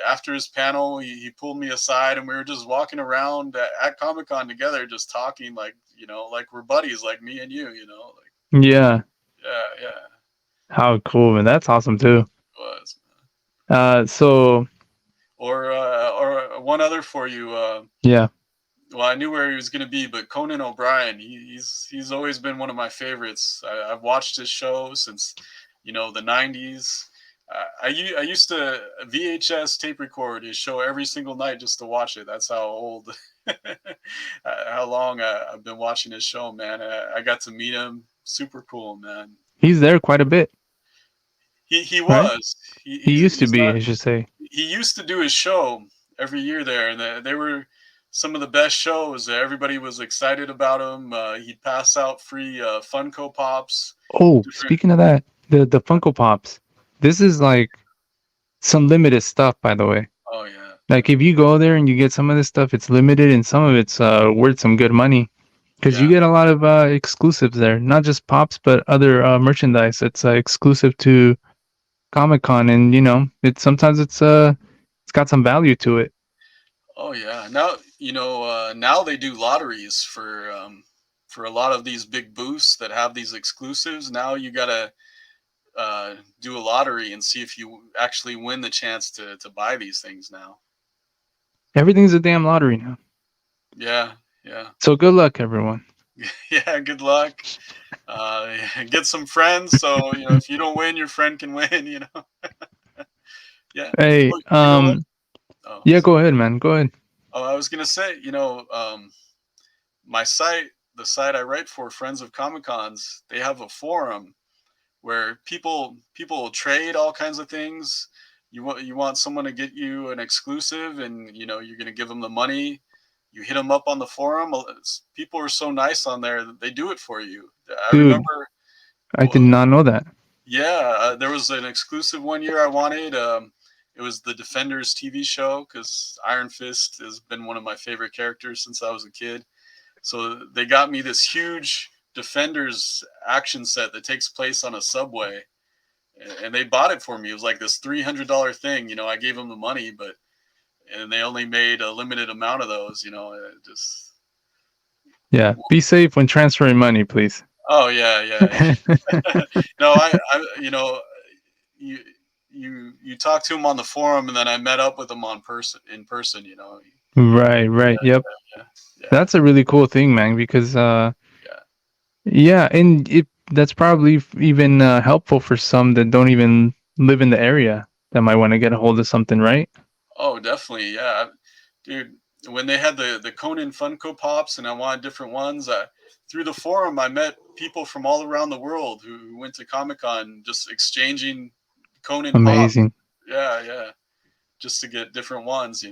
after his panel, he pulled me aside, and we were just walking around at Comic Con together, just talking, like like we're buddies, like me and you, like Yeah. yeah, yeah, How cool, man. That's awesome too. it was. So Or one other for you. yeah. Well, I knew where he was going to be, but Conan O'Brien, he's always been one of my favorites. I've watched his show since the '90s. I used to VHS tape record his show every single night just to watch it. That's how old, how long I've been watching his show, man. I got to meet him. Super cool, man. He's there quite a bit, He right? was He used to he's be, not I should say. he used to do his show every year there, and they were some of the best shows. Everybody was excited about him. He'd pass out free Funko Pops. Oh, Different. speaking of that, the Funko Pops. This is like some limited stuff, by the way. Oh yeah, Like if you go there and you get some of this stuff, it's limited and some of it's worth some good money because you yeah, get a lot of exclusives there, not just pops but other merchandise that's exclusive to Comic Con, and it's sometimes it's got some value to it. Oh yeah. Now now they do lotteries for a lot of these big booths that have these exclusives. Now you gotta do a lottery and see if you actually win the chance to buy these things now. Everything's a damn lottery now. Yeah, yeah, So good luck, everyone. yeah. Good luck. Get some friends, so if you don't win, your friend can win. Yeah. Hey, Oh, you know what? Oh, yeah, go ahead, man. Go ahead. I was gonna say, my site, the site I write for, Friends of Comic Cons, they have a forum where people will trade all kinds of things. You want someone to get you an exclusive, and you're gonna give them the money. You hit them up on the forum. People are so nice on there that they do it for you. I Dude, remember, I did not know that. yeah, there was an exclusive one year I wanted. It was the Defenders TV show because Iron Fist has been one of my favorite characters since I was a kid. So they got me this huge Defenders action set that takes place on a subway, and they bought it for me. It was like this $300 thing. I gave them the money, and they only made a limited amount of those. Just Yeah, be safe when transferring money, please. oh yeah, yeah. No, you you talk to them on the forum, and then I met up with them in person. Right, right. Yep. Yeah, yeah, That's a really cool thing, man, because yeah. yeah, and that's probably even helpful for some that don't even live in the area that might want to get a hold of something, right? Oh, definitely, yeah, dude. When they had the Conan Funko Pops, and I wanted different ones, through the forum, I met people from all around the world who went to Comic Con, just exchanging Conan Pop. Amazing. Yeah, yeah, just to get different ones.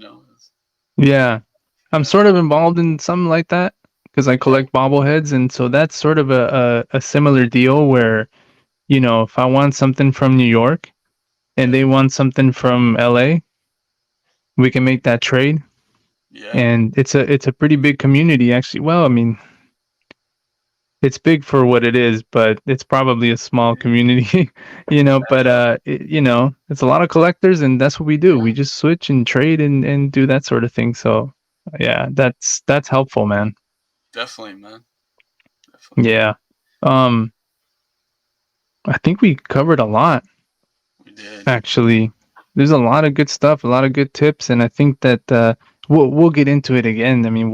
Yeah. I'm Yeah, sort of involved in something like that because I yeah, collect bobbleheads, and so that's sort of a similar deal where, if I want something from New York and yeah, they want something from LA, we can make that trade. yeah, And it's a pretty big community actually. Well, I mean, it's big for what it is, but it's probably a small community, but it's a lot of collectors, and that's what we do. We just switch and trade and do that sort of thing. So, yeah, that's helpful, man. definitely, man, definitely. Yeah. Um I think we covered a lot We did. actually. There's a lot of good stuff, a lot of good tips, and I think that we'll get into it again. I mean,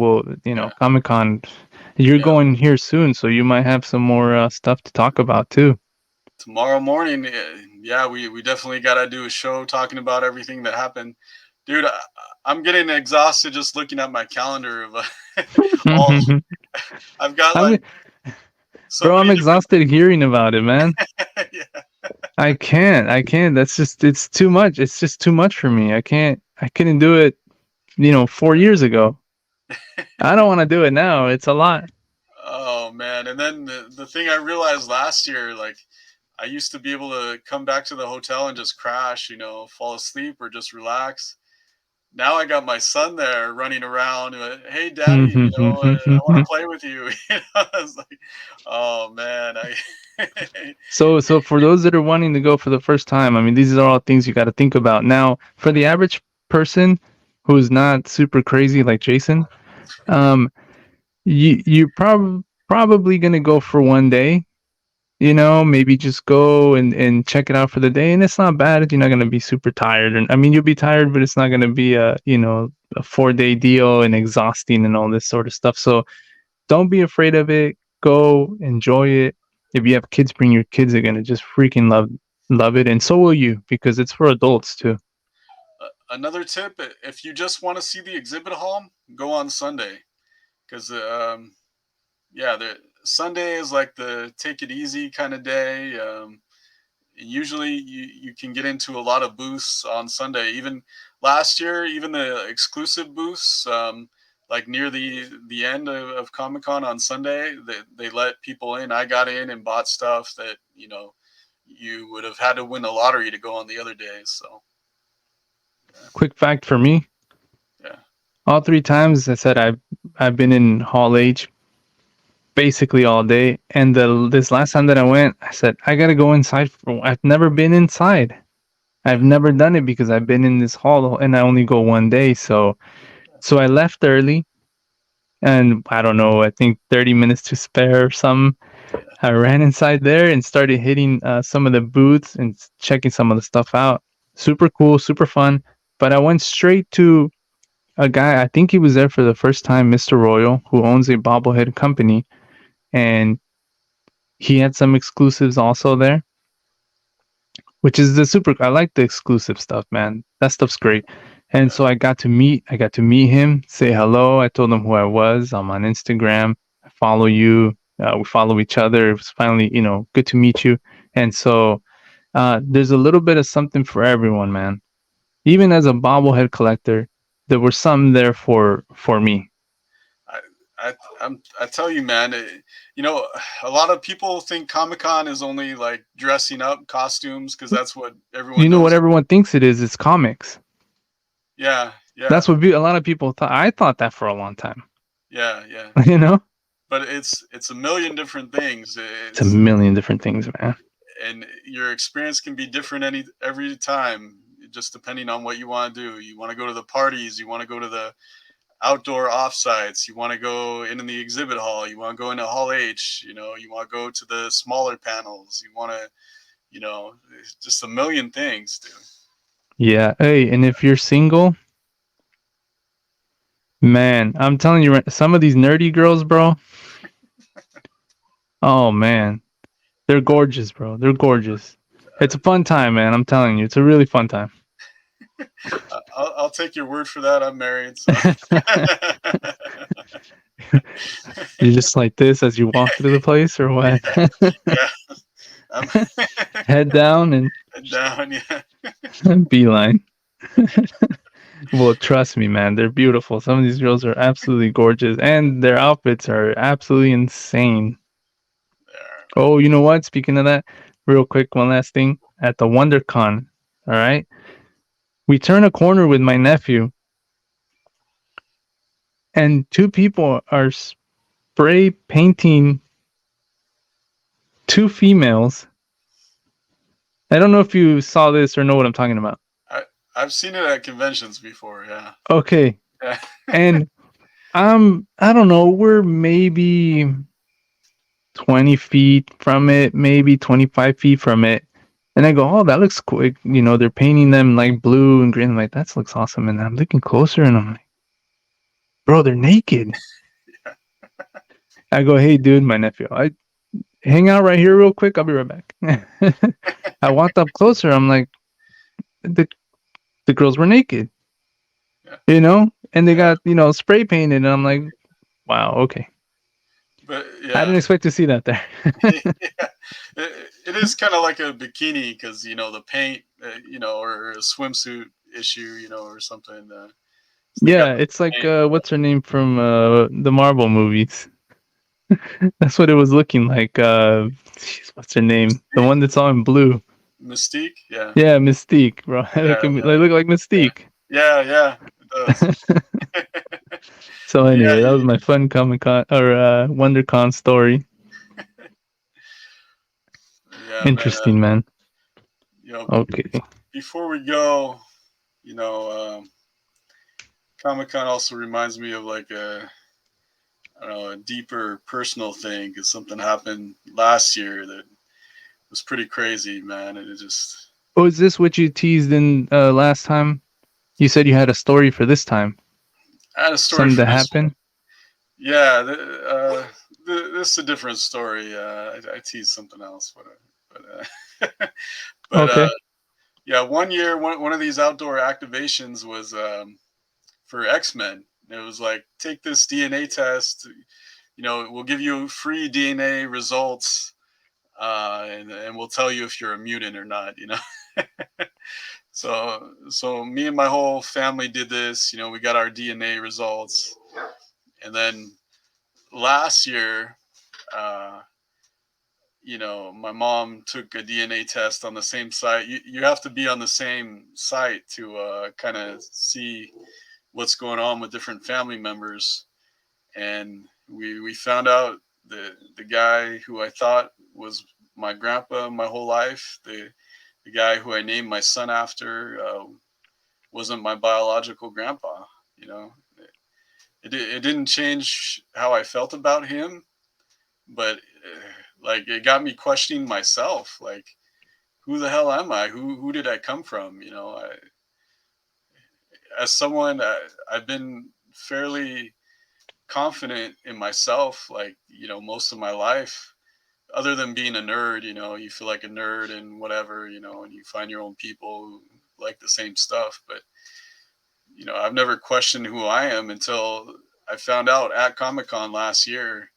Yeah, Comic-Con, you're yeah. going here soon, so you might have some more stuff to talk about too. Tomorrow morning, yeah, we definitely got to do a show talking about everything that happened, dude. I'm getting exhausted just looking at my calendar of all. I've got I'm like so Bro, I'm many different. exhausted hearing about it, man. Yeah. I can't. It's too much. It's just too much for me. I couldn't do it, 4 years ago. I don't want to do it now. It's a lot. Oh man, and then the thing I realized last year, like I used to be able to come back to the hotel and just crash, fall asleep or just relax. Now I got my son there running around. Hey, daddy, I want to play with you. I was like, oh man, So for those that are wanting to go for the first time, I mean, these are all things you got to think about. Now, for the average person who's not super crazy like Jason, um, you're probably gonna go for one day. Maybe just go and check it out for the day, and it's not bad if you're not gonna be super tired. And I mean, you'll be tired, but it's not gonna be a 4 day deal and exhausting and all this sort of stuff. So don't be afraid of it. Go enjoy it. If you have kids, bring your kids. They're gonna just freaking love it, and so will you because it's for adults too. another tip: if you just want to see the exhibit hall, go on Sunday because yeah, the Sunday is like the take it easy kind of day. Usually you can get into a lot of booths on Sunday. Even last year, even the exclusive booths, like near the end of Comic Con on Sunday, they let people in. I got in and bought stuff that you would have had to win the lottery to go on the other days. So yeah, Quick fact for me: yeah, all 3 times I said I've been in Hall H basically all day, and this last time that I went, I said I gotta go inside. I've never been inside. I've yeah, never done it because I've been in this hall and I only go one day. So So I left early, and I don't know, I think 30 minutes to spare or something. I ran inside there and started hitting some of the booths and checking some of the stuff out. Super cool, super fun. But I went straight to a guy, I think he was there for the first time, Mr. Royal, who owns a bobblehead company. And he had some exclusives also there, which is the super. I like the exclusive stuff, man. That stuff's great. And Yeah. so I got to meet him, say hello. I told him who I was. I'm on Instagram. I follow you. We follow each other. It was finally, good to meet you. And so there's a little bit of something for everyone, man. Even as a bobblehead collector, there was something there for me. I, I tell you, man, you know, a lot of people think Comic Con is only like dressing up costumes because that's what You everyone know what knows. everyone thinks it is? It's comics. Yeah, That's yeah, what a lot of people thought. I thought that for a long time. yeah, yeah. you know, But it's a million different things. it's a It's million different things, man. and your experience can be different every time, just depending on what you want to do. You want to go to the parties, you want to go to the outdoor offsites, you want to go in the exhibit hall, you want to go into Hall H, you want to go to the smaller panels, you want to, just a million things, dude. Yeah. Hey, and if you're single, man, I'm telling you, some of these nerdy girls, bro. Oh man, they're gorgeous, bro. They're gorgeous. It's a fun time, man. I'm telling you, it's a really fun time. I'll take your word for that. I'm married, so. You're just like this as you walk through the place, or what? Yeah, I'm Head down and down. Yeah, beeline. Well, trust me, man, they're beautiful. Some of these girls are absolutely gorgeous, and their outfits are absolutely insane. there. Oh, you know what? Speaking of that, real quick, one last thing. At the WonderCon, all right, we turn a corner with my nephew, and two people are spray painting two females. I don't know if you saw this or know what I'm talking about. I I've seen it at conventions before. Yeah, Okay, yeah, and I don't know, we're maybe 20 feet from it, maybe 25 feet from it. And I go, oh, that looks cool. They're painting them like blue and green. I'm like, that looks awesome. And I'm looking closer and I'm like, bro, they're naked. I go, hey, dude, my nephew, I hang out right here real quick. I'll be right back. I walked up closer. I'm like, the, the girls were naked, yeah, and they yeah. got, spray painted. And I'm like, wow, okay. But I yeah, didn't expect to see that there. yeah. It is kind of like a bikini because the paint, or a swimsuit issue, or something. So they got Yeah, the it's like, paint. what's her name from the Marvel movies? That's what it was looking like. What's her name? The one that's all in blue. Mystique. Yeah, Yeah, Mystique, bro. yeah, They look like yeah, Mystique. yeah, yeah. It does. So But yeah, anyway, that was my fun Comic Con or WonderCon story. yeah, man. Interesting, man. You know, Okay. before we go, you know, Comic Con also reminds me of like I don't know, a deeper personal thing because something happened last year that was pretty crazy, man. And it just, Oh, is this what you teased in last time? You said you had a story for this time. I had a story Something for that this one. happened. Yeah, this is a different story. I teased something else, but but Okay. yeah, one year, one of these outdoor activations was for X-Men. It was like, take this DNA test. We'll give you free DNA results, and we'll tell you if you're a mutant or not. So me and my whole family did this. We got our DNA results, and then last year, uh, my mom took a DNA test on the same site. You have to be on the same site to kind of see what's going on with different family members. And we found out the guy who I thought was my grandpa my whole life, the guy who I named my son after, wasn't my biological grandpa. You know, it didn't change how I felt about him, but like it got me questioning myself. Like, who the hell am I? Who did I come from? You know, as someone, I've been fairly confident in myself. Like, you know, most of my life, other than being a nerd, you know, you feel like a nerd and whatever, you know, and you find your own people who like the same stuff. But, you know, I've never questioned who I am until I found out at Comic Con last year,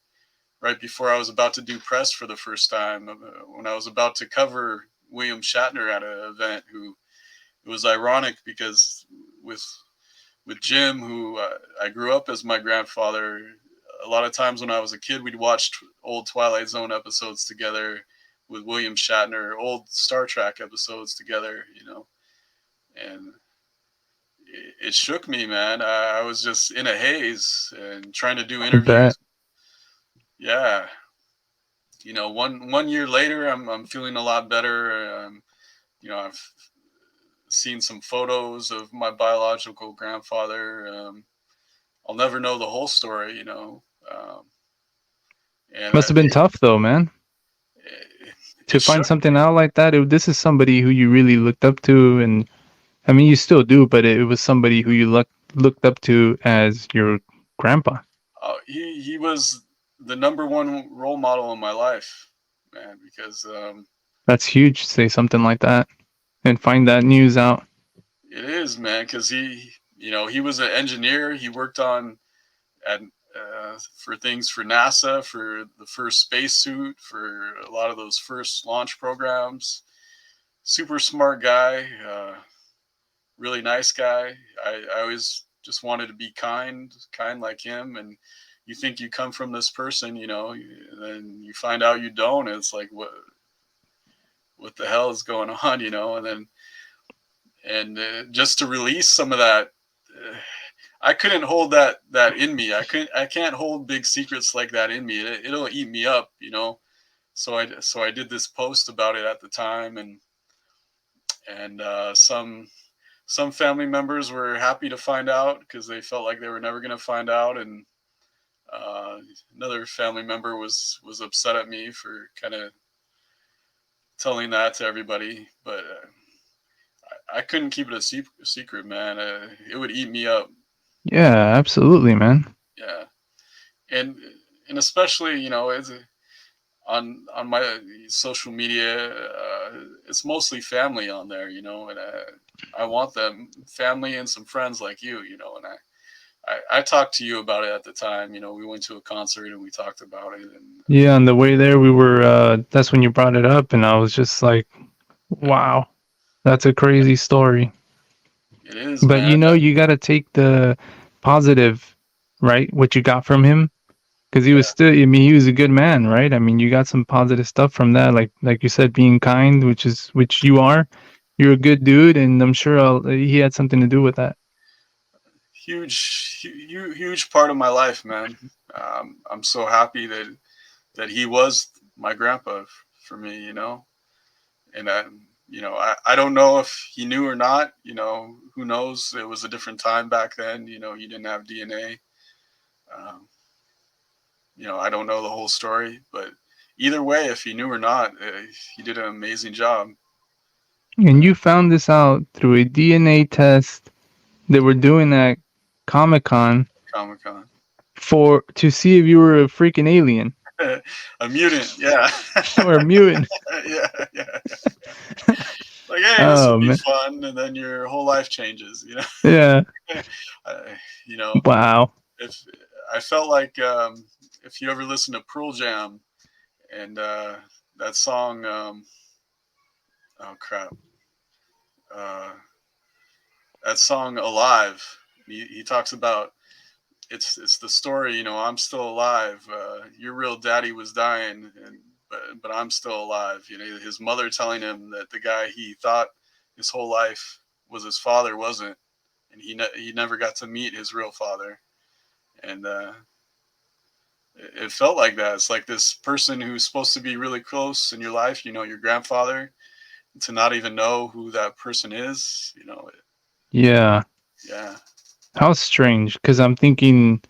right before I was about to do press for the first time, when I was about to cover William Shatner at an event. Who It was ironic because with Jim, who I grew up as my grandfather. A lot of times when I was a kid, we'd watch old Twilight Zone episodes together with William Shatner, old Star Trek episodes together, you know, and it shook me, man. I was just in a haze and trying to do I bet. interviews. Yeah, you know, one year later, I'm feeling a lot better. You know, I've seen some photos of my biological grandfather. I'll never know the whole story, you know. Um, and Must have been tough though, man. To it find shook. something out like that, this is somebody who you really looked up to, and I mean, you still do, but it was somebody who you looked up to as your grandpa. He was the number one role model in my life, man. Because That's huge to say something like that and find that news out. it is, man. Because you know, he was an engineer. He worked on at for things for NASA, for the first spacesuit, for a lot of those first launch programs. Super smart guy, really nice guy. I always just wanted to be kind like him. And you think you come from this person, you know, and then you find out you don't. And it's like, what the hell is going on, you know? And then just to release some of that. I couldn't hold that in me. I can't hold big secrets like that in me. It'll eat me up, you know. So I did this post about it at the time, and some family members were happy to find out because they felt like they were never going to find out, and uh, another family member was upset at me for kind of telling that to everybody. But I couldn't keep it a secret, man. It would eat me up. Yeah, absolutely, man. Yeah, and and especially, you know, on my social media, it's mostly family on there, you know, and I want them family and some friends like you know, and I talked to you about it at the time. You know, we went to a concert and we talked about it, and Yeah, on the way there, we were. That's when you brought it up, and I was just like, "Wow, that's a crazy story." it is, But man. you know, you got to take the positive, right? What you got from him, because he was Yeah, still. I mean, he was a good man, right? I mean, you got some positive stuff from that, like you said, being kind, which you are. You're a good dude, and I'm sure he had something to do with that. huge part of my life, man. I'm so happy that he was my grandpa for me, you know, and you know, I don't know if he knew or not. You know, who knows? It was a different time back then. You know, you didn't have DNA. Um, you know, I don't know the whole story, but either way, if he knew or not, he did an amazing job. And you found this out through a DNA test they were doing at Comic Con Comic Con. for to see if you were a freaking alien A mutant, yeah. or a mutant. Yeah, yeah. Like, hey, this will Oh be man, fun, and then your whole life changes. You yeah. know, you know, Wow. if I felt like if you ever listen to Pearl Jam and that song, oh crap, uh, that song "Alive," he talks about it's the story. You know, I'm still alive. Your real daddy was dying, and but I'm still alive. You know, his mother telling him that the guy he thought his whole life was his father wasn't, and he never got to meet his real father. And it felt like that. It's like this person who's supposed to be really close in your life. You know, your grandfather, to not even know who that person is. You know, Yeah. yeah, How strange. Because I'm thinking.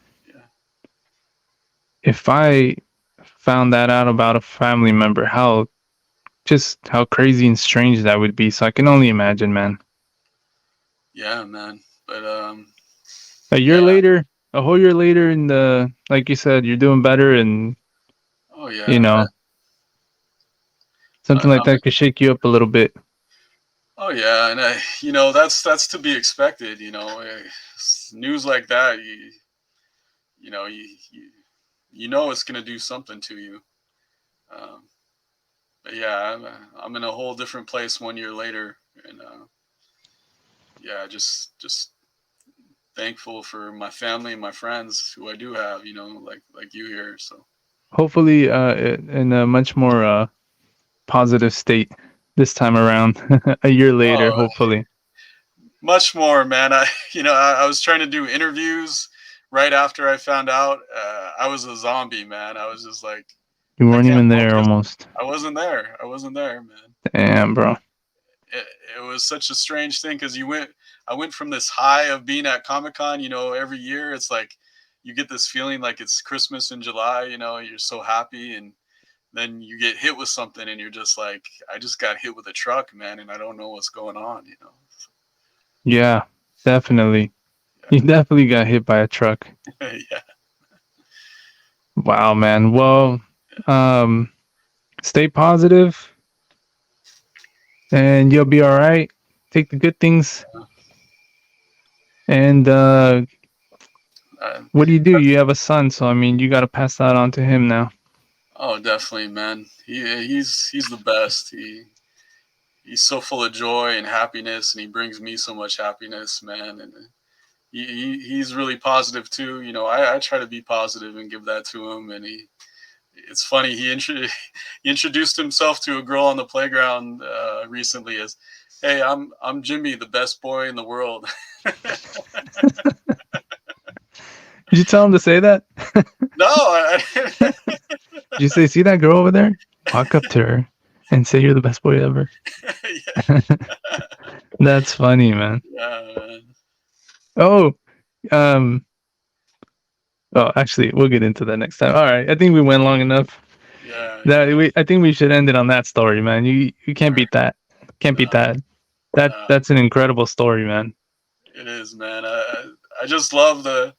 if I found that out about a family member, how crazy and strange that would be. So I can only imagine, man. Yeah, man. But A year yeah. later, a whole year later, and like you said, you're doing better, and Oh you yeah. know something like I'm that could shake you up a little bit. Oh yeah, and that's to be expected. News like that, you know you know it's gonna do something to you. Um, but yeah, I'm in a whole different place 1 year later, and yeah, just thankful for my family and my friends who I do have. Like you here. So Hopefully, in a much more positive state this time around. A year later, oh, hopefully. much more, man. I was trying to do interviews right after I found out. I was a zombie, man. I was just like, You I weren't can't even there focus. almost. I wasn't there. I wasn't there, man. Damn, bro. It was such a strange thing because I went from this high of being at Comic Con. Every year it's like you get this feeling like it's Christmas in July. You're so happy, and then you get hit with something, and you're just like, I just got hit with a truck, man, and I don't know what's going on. Yeah, definitely. You definitely got hit by a truck. Yeah. Wow, man. Well, um, stay positive and you'll be all right. Take the good things. And Uh, what do? You have a son, so I mean, you got to pass that on to him now. oh, definitely, man. He's the best. He's so full of joy and happiness, and he brings me so much happiness, man. And he's really positive too. I try to be positive and give that to him. And it's funny. He introduced himself to a girl on the playground recently as, "Hey, I'm Jimmy, the best boy in the world." Did you tell him to say that? No, Did you say, see that girl over there? Walk up to her and say you're the best boy ever. yeah, That's funny, man. yeah, man. Oh, um, oh, actually, we'll get into that next time. All right, I think we went long enough. Yeah, yeah. I think we should end it on that story, man. You can't beat that. Can't beat No, that. no, That's an incredible story, man. it is, man. I just love the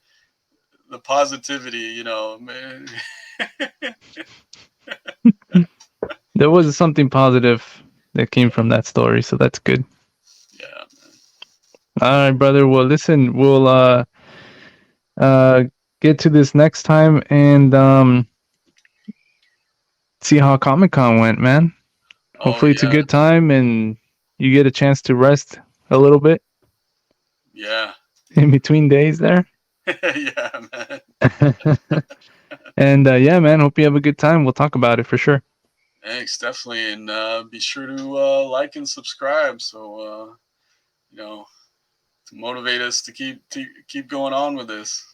positivity, man. There was something positive that came from that story, so that's good. Yeah, All right, brother. Well, listen, we'll uh get to this next time and see how Comic Con went, man. oh Hopefully, it's a yeah, good time and you get a chance to rest a little bit yeah, in between days there. yeah, man. And yeah, man. Hope you have a good time. We'll talk about it for sure. Thanks, definitely, and be sure to like and subscribe. So you know, to motivate us to keep going on with this.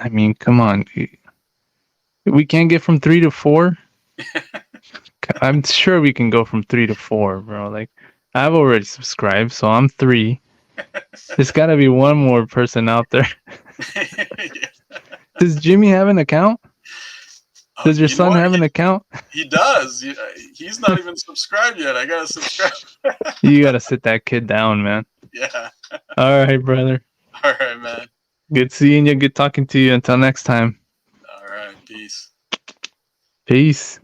I mean, come on. We can't get from 3 to 4. I'm sure we can go from 3 to 4, bro. Like, I've already subscribed, so I'm 3. There's got to be one more person out there. Yeah. Does Jimmy have an account? Oh, Does your you know son what? have an account? He does. He's not even subscribed yet. I gotta subscribe. You got to sit that kid down, man. Yeah. All right, brother. All right, man. Good seeing you. Good talking to you. Until next time. All right. Peace. Peace.